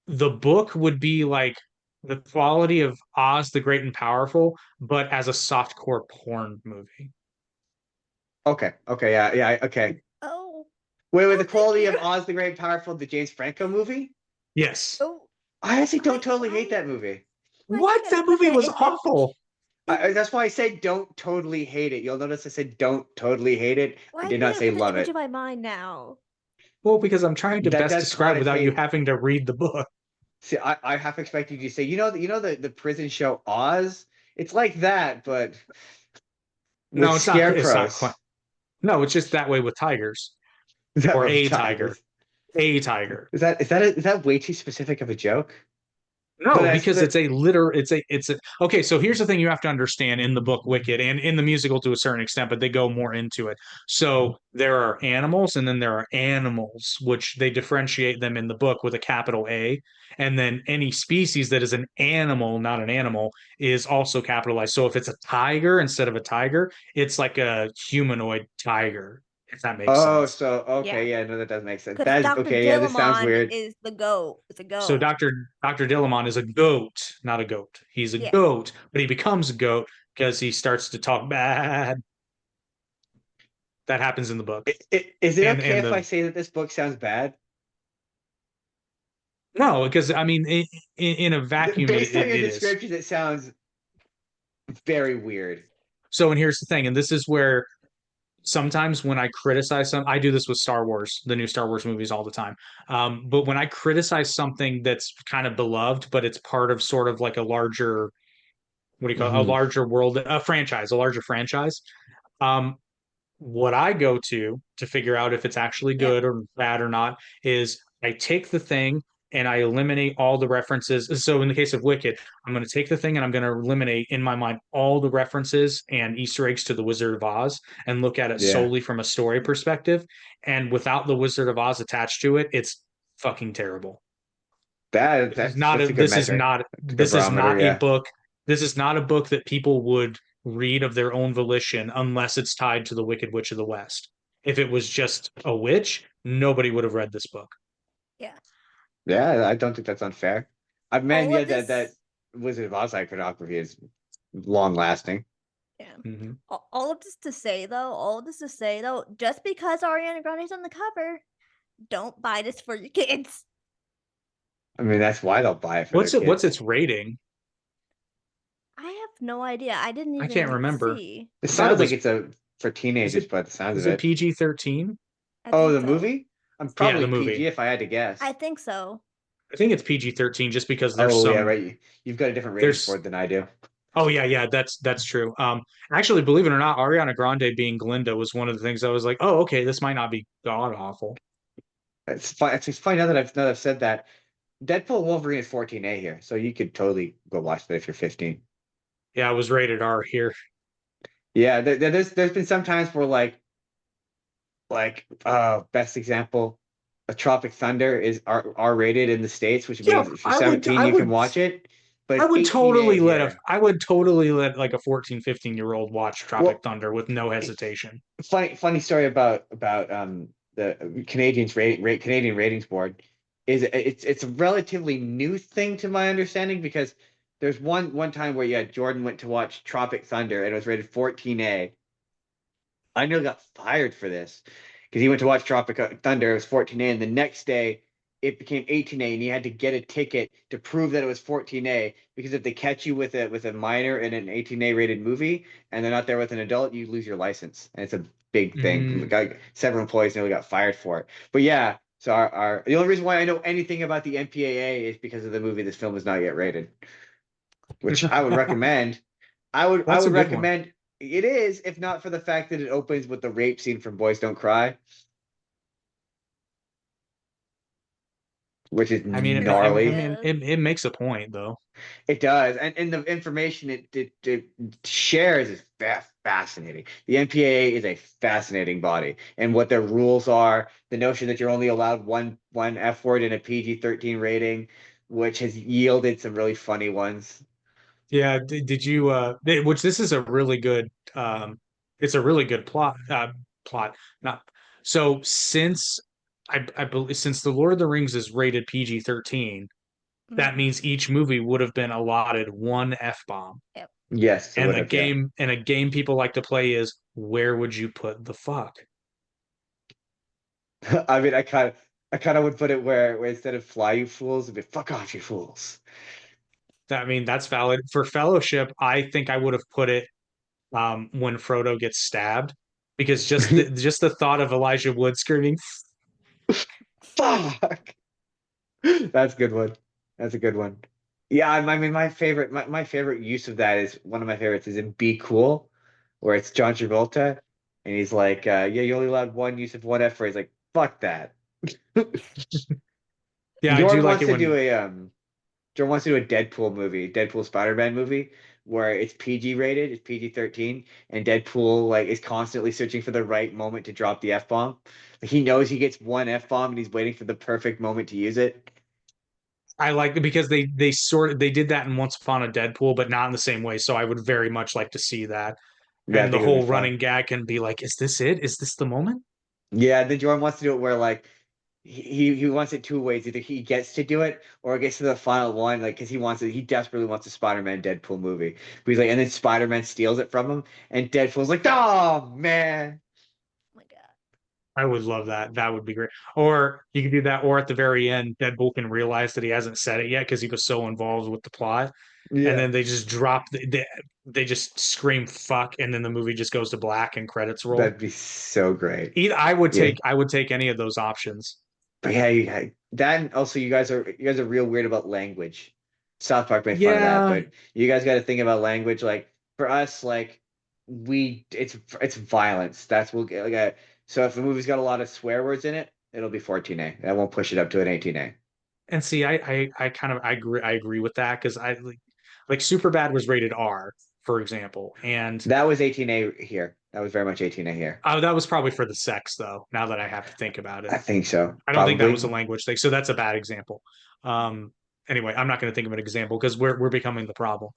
the book would be like the quality of Oz the Great and Powerful, but as a softcore porn movie. Okay. Okay. Yeah. Okay. Oh. Wait, Oh, the thank quality of you. Oz the Great and Powerful, the James Franco movie? Yes. Oh. I actually don't totally why- hate that movie. why you What? gotta That put movie that was in- awful. That's why I said don't totally hate it. You'll notice I said don't totally hate it. Why I are did you not gonna say put that love image it. in my mind now? Well, because I'm trying to best That's describe without you honestly- having to read the book. See, I half expected you to say, the prison show Oz? It's like that, but with No, it's not. It's not scarecrows. quite. No, it's just that way with tigers Is that or what a the tiger. tigers- A tiger. Is that way too specific of a joke? No, because it's okay. So here's the thing you have to understand in the book Wicked and in the musical to a certain extent, but they go more into it. So there are animals and then there are animals, which they differentiate them in the book with a capital A. And then any species that is an animal, not an animal, is also capitalized. So if it's a tiger instead of a tiger, it's like a humanoid tiger, if that makes Oh, sense. so okay, Yeah. yeah, no, that does make sense. Because That is Dr. okay, yeah, this sounds Dillamon weird. is the goat. It's a So goat. Dr. Dillamon is a goat, not a goat. He's a Yeah. goat, but he becomes a goat because he starts to talk bad. That happens in the book. Is it okay And if I the say that this book sounds bad? no, because I mean, in a vacuum, Based on your it is. description, it sounds very weird. So, and here's the thing, and this is where sometimes when I criticize some, I do this with Star Wars, the new Star Wars movies all the time. But when I criticize something that's kind of beloved, but it's part of sort of like a larger, what do you call it, a Mhm. larger world, a franchise, a larger franchise. Um, what I go to figure out if it's actually Yep. good or bad or not is I take the thing and I eliminate all the references. So in the case of Wicked, I'm going to take the thing and I'm going to eliminate in my mind all the references and Easter eggs to the Wizard of Oz and look at it Yeah, solely from a story perspective. And without the Wizard of Oz attached to it, it's fucking terrible. that's a good metric. It's a good This is barometer. not a Yeah, book. This is not a book that people would read of their own volition unless it's tied to the Wicked Witch of the West. If it was just a witch, nobody would have read this book. Yeah. yeah. I don't think that's unfair. Man, All yeah, of that this. Wizard of Oz iconography is long lasting. Yeah. Mhm. All of this to say though, just because Ariana Grande's on the cover, don't buy this for your kids. I mean, that's why they'll buy it for their kids. What's its rating? I have no idea. I didn't I even can't remember. see. It I thought it sounds like was it's for teenagers, by the sounds is of it it. PG-13? I Oh, think the so. movie? I'm Yeah, probably the movie. PG if I had to guess. I think so. I think it's PG-13 just because there's Oh, yeah, some right. You've got a different rating for there's it than I do. oh yeah, that's true. Actually, believe it or not, Ariana Grande being Glinda was one of the things I was like, oh, okay, this might not be god awful. It's fun. It's funny now that I've said that. Deadpool Wolverine is 14A here, so you could totally go watch that if you're 15. Yeah, it was rated R here. Yeah, there's been some times where best example, a Tropic Thunder is R rated in the States, which Yeah, means if you're 17 you can watch it, but I it's would 18A here. I would totally let like a 14, 15-year-old watch Tropic Well, Thunder with no hesitation. funny story about the Canadian ratings board is it's a relatively new thing to my understanding because there's one time where Jordan went to watch Tropic Thunder and it was rated 14A. I nearly got fired for this because he went to watch Tropic Thunder. It was 14A, and the next day it became 18A, and he had to get a ticket to prove that it was 14A. Because if they catch you with a minor in an 18A rated movie and they're not there with an adult, you lose your license, and it's a big thing. Several employees nearly got fired for it. But yeah, so our the only reason why I know anything about the MPAA is because of the movie. This film is not yet rated, which I would recommend. I would That's a good one. recommend. It is, if not for the fact that it opens with the rape scene from Boys Don't Cry, which is gnarly. It makes a point though. It does, and the information it shares is fascinating. The MPAA is a fascinating body, and what their rules are. The notion that you're only allowed one F word in a PG-13 rating, which has yielded some really funny ones. Yeah, did you which this is a really good it's a really good plot. Not so since I believe since The Lord of the Rings is rated PG-13, that means each movie would have been allotted one F-bomb. Yep. Yes, And a game people like to play is where would you put the fuck? I mean, I kind of would put it where instead of fly you fools, it'd be fuck off you fools. I mean, that's valid. For Fellowship, I think I would have put it when Frodo gets stabbed because just the thought of Elijah Wood screaming Fuck. That's a good one. That's a good one. Yeah, I mean, my favorite use of that is one of my favorites is in Be Cool, where it's John Travolta, and he's like, "Yeah, you only allowed one use of one F word." He's like, "Fuck that." Yeah, Jordan I do like wants it to when do Jordan wants to do a Deadpool movie, Deadpool Spider-Man movie, where it's PG rated, it's PG-13, and Deadpool like is constantly searching for the right moment to drop the F-bomb. Like, he knows he gets one F-bomb and he's waiting for the perfect moment to use it. I like it because they did that in Once Upon a Deadpool, but not in the same way. So I would very much like to see that. Yeah, I And the think it would be whole fun. running gag can be like, is this it? Is this the moment? Yeah, then Jordan wants to do it where like he wants it two ways. Either he gets to do it or it gets to the final one, like because he desperately wants a Spider-Man Deadpool movie. But he's like, and then Spider-Man steals it from him, and Deadpool's like, oh man. Oh my god. I would love that. That would be great. Or you could do that, or at the very end, Deadpool can realize that he hasn't said it yet because he was so involved with the plot. And Yeah. then they just they just scream fuck, and then the movie just goes to black and credits roll. That'd be so great. Either Yeah. I would take any of those options. But yeah, that and also you guys are real weird about language. South Park made fun of that, Yeah. but you guys got to think about language. Like for us, like it's violence. That's what like so if the movie's got a lot of swear words in it, it'll be 14A. That won't push it up to an 18A. And see, I kind of I agree with that because I like Superbad was rated R, for example, and That was 18A here. That was very much 18A here. that was probably for the sex though. Now that I have to think about it, I think so. I don't think that was a Probably. language thing, so that's a bad example. Um, anyway, I'm not going to think of an example because we're becoming the problem.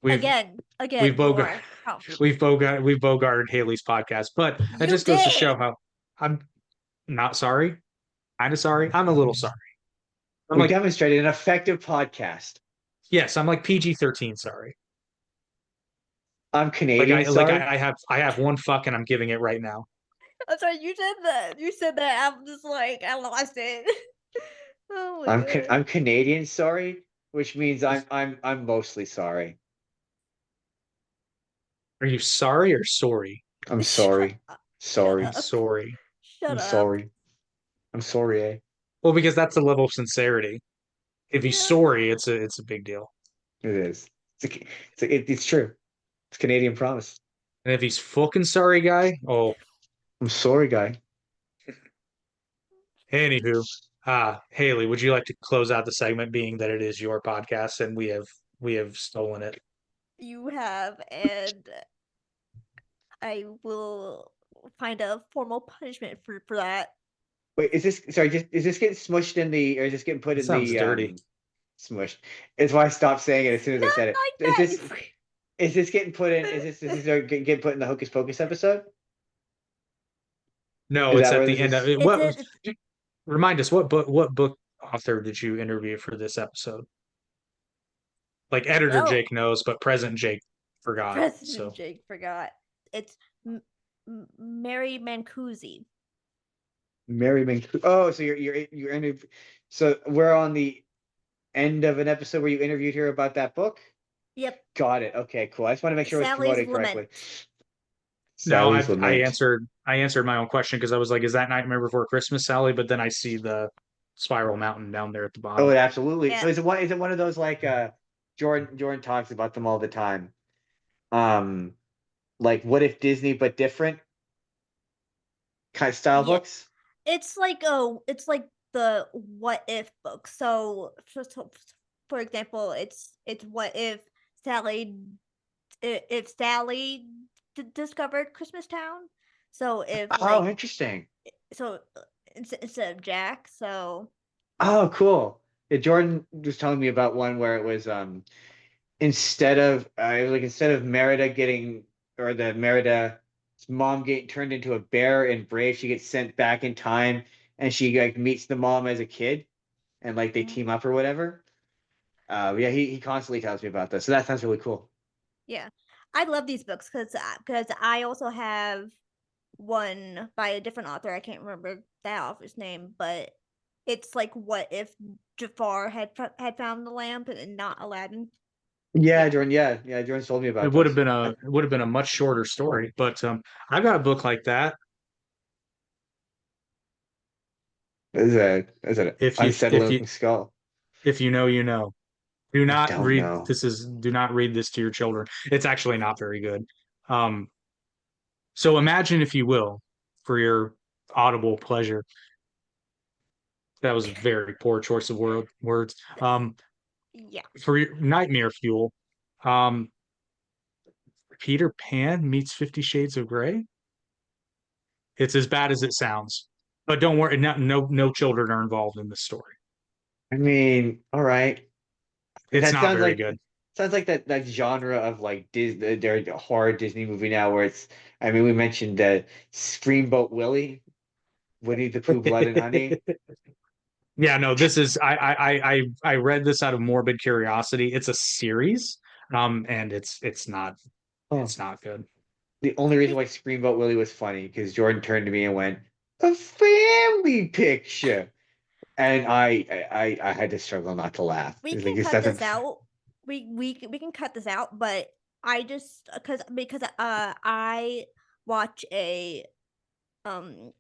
We've Again, we've you bogart are. Oh, we've bogarted Haley's podcast, but that you just goes to did. show how I'm not sorry, kind of sorry. I'm a little sorry. I'm We like demonstrated an effective podcast. yes, I'm like PG-13 sorry. I'm Canadian, sorry. I have one fuck and I'm giving it right now. I'm sorry, you said that. You said that. I'm just like I lost it. Oh my god. I'm Canadian, sorry, which means I'm mostly sorry. Are you sorry or sorry? I'm Shut sorry. up. Shut Sorry. I'm up. sorry. Shut I'm up. sorry. I'm sorry, eh? Well, because that's the level of sincerity. If he's Yeah. sorry, it's a big deal. It is. It's true. It's Canadian promise. And if he's fucking sorry, guy, oh, I'm sorry, guy. anywho, Haley, would you like to close out the segment, being that it is your podcast and we have stolen it? You have, and I will find a formal punishment for that. Wait, is this sorry, is this getting smushed in the or is this getting put It in sounds the dirty. smushed? It's why I stopped saying it as soon as I Not said it. like Is that. this is this getting put in getting put in the Hocus Pocus episode? No, Is it's that at where the this end of is? it. What It's remind us what book author did you interview for this episode? Like editor well, Jake knows, but present Jake forgot. President So Jake forgot. It's Mary Mancusi. Mary Mancu. Oh, so you're so we're on the end of an episode where you interviewed her about that book? Yep. Got it. Okay, cool. I just want to make sure it was Sally's promoted correctly. Lament. no, Sally's Lament. I answered my own question because I was like, is that Nightmare Before Christmas, Sally? But then I see the Spiral Mountain down there at the Oh, bottom. absolutely. So Yeah. is it one of those like Jordan talks about them all the time. Like what if Disney but different kind of style Yeah. books? It's like the what if book. So for example, it's what if Sally if Sally discovered Christmas Town. So if Oh, like interesting. so instead of Jack, so Oh, cool. Yeah, Jordan was telling me about one where it was instead of Merida getting or the Merida's mom getting turned into a bear and Brave, she gets sent back in time and she like meets the mom as a kid and like they Mhm. team up or whatever. Yeah, he constantly tells me about this. So that sounds really cool. yeah. I love these books because I also have one by a different author. I can't remember that author's name, but it's like what if Jafar had found the lamp and not Aladdin. Yeah, Yeah. Jordan. Yeah, Jordan told me about this. It would have been a much shorter story, but I've got a book like that. Is it an If you unsettling skull? if you know, you know. I don't know. Do not read this to your children. It's actually not very good. Um, so imagine, if you will, for your audible pleasure. That was a very poor choice of words. Yeah. for your nightmare fuel. Um, Peter Pan meets 50 Shades of Grey. It's as bad as it sounds, but don't worry, no children are involved in this story. I mean, all right. It's That not very good. sounds like that genre of like Disney, their horror Disney movie now, where it's. I mean, we mentioned Screamboat Willie, Winnie the Pooh, Blood and Honey. Yeah, no, this is I read this out of morbid curiosity. It's a series, and Oh, it's not good. the only reason We why Screamboat Willie was funny because Jordan turned to me and went, "A family picture," and I had to struggle not to laugh. we It's like can this cut doesn't. this out. We can cut this out, but I just because I watch a um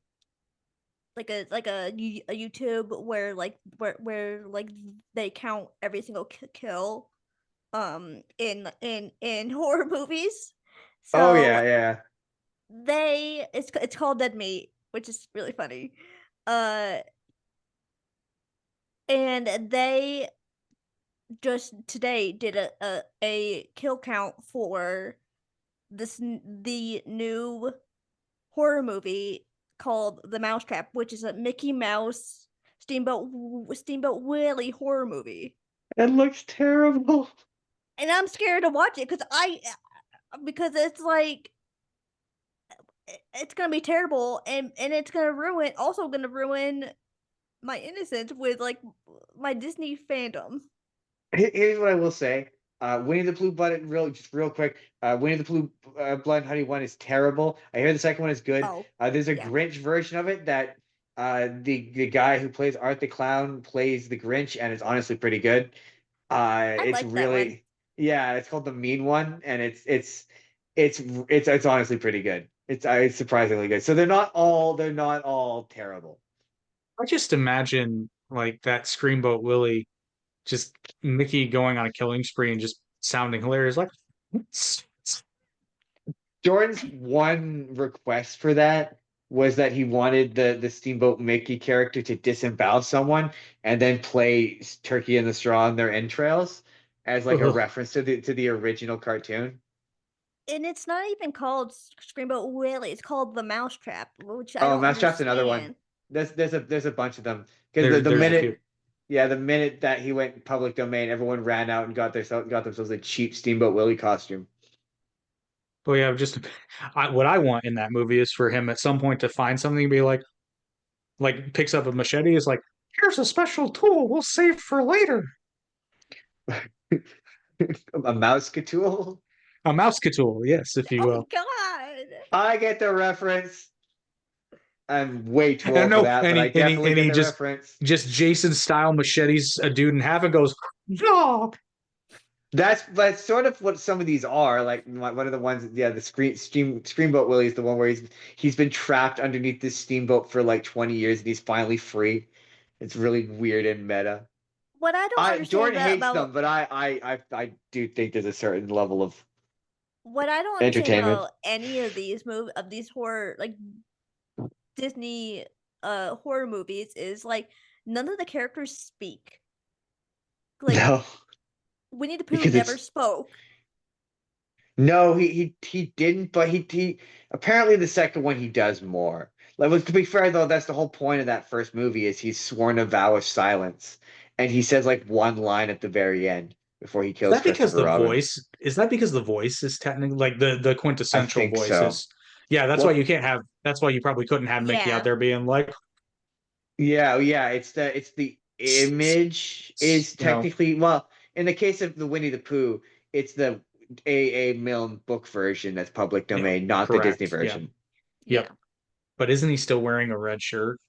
a YouTube where where like they count every single kill in horror movies. Oh So yeah, yeah. it's called Dead Meat, which is really funny. Uh and they just today did a kill count for the new horror movie called The Mousetrap, which is a Mickey Mouse Steamboat Willie horror movie. It looks terrible. And I'm scared to watch it because it's like it's gonna be terrible and it's gonna ruin my innocence with like my Disney fandom. Here's what I will say. Winnie the Pooh just real quick. Winnie the Pooh Blood and Honey one is terrible. I hear the second one is good. Oh, There's a yeah. Grinch version of it that the guy who plays Art the Clown plays the Grinch, and it's honestly pretty good. I It's like that one. really yeah. It's called the Mean One, and it's honestly pretty good. It's surprisingly good. So they're not all terrible. I just imagine like that Screamboat Willie, just Mickey going on a killing spree and just sounding hilarious, like Jordan's one request for that was that he wanted the Steamboat Mickey character to disembowel someone and then play Turkey in the Straw in their entrails as like a ugh. reference to the original cartoon. And it's not even called Screamboat Willie. It's called The Mousetrap, which I Oh, don't Mousetrap's another one. understand. There's a bunch of them because the There's a few. minute yeah the minute that he went public domain, everyone ran out and got themselves a cheap Steamboat Willie costume. But yeah, what I want in that movie is for him at some point to find something and be like picks up a machete, is like, here's a special tool we'll save for later. A mouse tool. A mouse tool, yes, if you Oh will. God! I get the reference. I'm way too And old for no, that, but I definitely and get he the reference. just Jason style machetes a dude in half and goes, dog. That's sort of what some of these are. Like one of the ones, yeah, the Screamboat Willie is the one where he's been trapped underneath this steamboat for like 20 years and he's finally free. It's really weird and meta. What I don't I understand Jordan hates them, about but I do think there's a certain level of what I don't understand entertainment. about any of these horror like Disney horror movies is like none of the characters speak. Like No, Winnie the Pooh because never it's spoke. no, he didn't, but he apparently the second one he does more. Like, well, to be fair though, that's the whole point of that first movie is he's sworn a vow of silence, and he says like one line at the very end before he Is kills that because Christopher the Robin. voice is that because the voice is technically like the I quintessential think voice so. is, yeah, that's why Well, you can't have, that's why you probably couldn't have Mickey out Yeah. there being like, yeah, it's the image is you know, technically well, in the case of the Winnie the Pooh, it's the A. Milne book version that's public yeah, domain, not the Disney correct. Yeah. version. Yeah. Yep. But isn't he still wearing a red shirt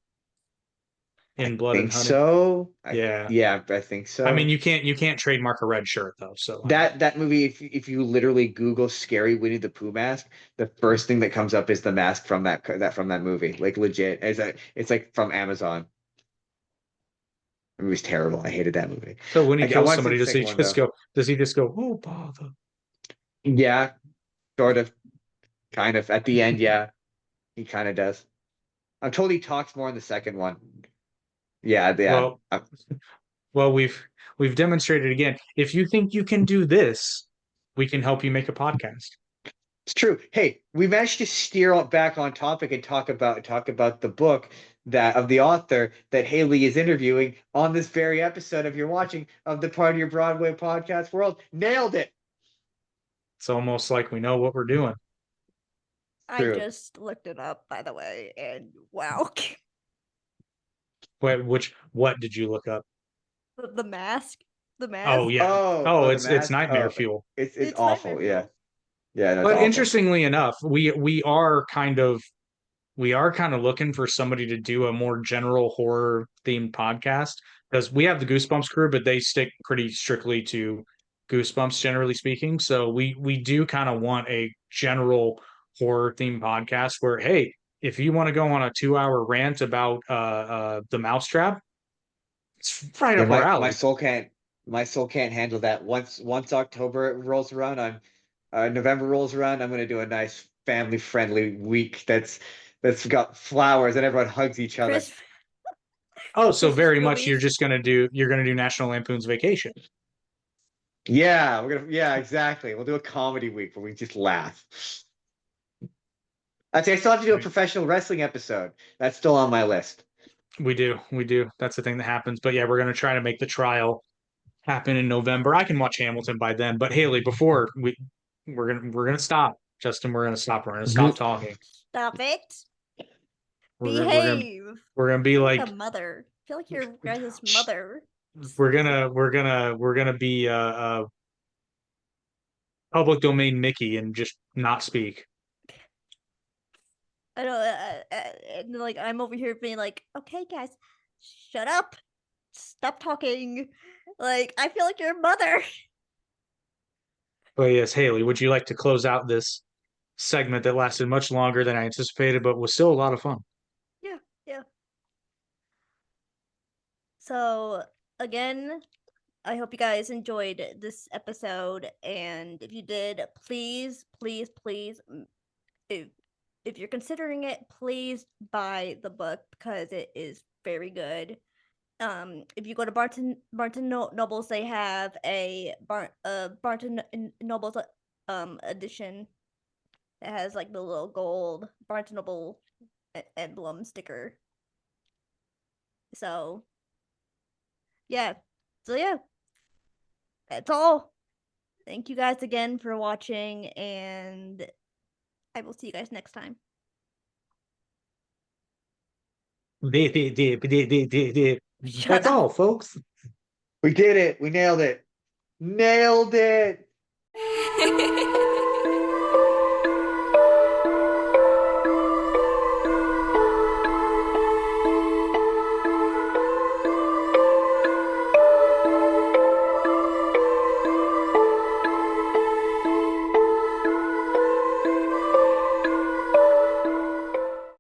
I in Blood and think Honey? so. Yeah. Yeah, I think I mean, so. you can't trademark a red shirt though. So I mean, That movie, if you literally Google "scary Winnie the Pooh mask," the first thing that comes up is the mask from that movie. Like legit, it's like from Amazon. It was terrible. I hated that movie. so when he I kills want to see somebody, the second one though. does he just go, oh bother? Yeah, sort of, kind of. At the end, yeah, he kind of does. I'm told he talks more in the second one. Yeah, yeah. Well, Well, we've demonstrated again. If you think you can do this, we can help you make a podcast. It's true. Hey, we managed to steer back on topic and talk about the book that of the author that Hailey is interviewing on this very episode of you're watching of the Part of Your Broadway podcast world. Nailed it. It's almost like we know what we're doing. I True. just looked it up, by the way, and wow. What did you look up? The mask. The mask. Oh yeah. The It's mask? nightmare Oh, fuel. It's It's awful. nightmare Yeah. fuel. Yeah, that's But awful. interestingly enough, we are kind of looking for somebody to do a more general horror themed podcast, because we have the Goosebumps crew, but they stick pretty strictly to Goosebumps, generally speaking. So we do kind of want a general horror themed podcast where, hey, if you want to go on a 2-hour rant about the Mousetrap, it's right Yeah, up our my alley. soul can't handle that. Once October rolls around, November rolls around, I'm gonna do a nice family friendly week that's got flowers and everyone hugs each other. Chris, Oh, so Christmas very much movies. you're gonna do National Lampoon's Vacation. Yeah, exactly. We'll do a comedy week where we just laugh. I still have to do a professional wrestling episode. That's still on my list. We do. That's the thing that happens. But yeah, we're gonna try to make the trial happen in November. I can watch Hamilton by then. But Hailey, before we're gonna stop. Justin, we're gonna stop. We're gonna stop talking. Stop it. We're Behave. gonna be Like like a mother. I feel like your guys' mother. we're gonna be public domain Mickey and just not speak. I know, and like I'm over here being like, okay, guys, shut up, stop talking. Like I feel like your mother. But yes, Hailey, would you like to close out this segment that lasted much longer than I anticipated, but was still a lot of fun? Yeah. So again, I hope you guys enjoyed this episode, and if you did, please, if you're considering it, please buy the book because it is very good. If you go to Barton Nobles, they have a Barton Nobles edition that has like the little gold Barton Noble emblem sticker. So yeah, that's all. Thank you guys again for watching, and I will see you guys next time. That's all, folks. We did it. We nailed it. Nailed it.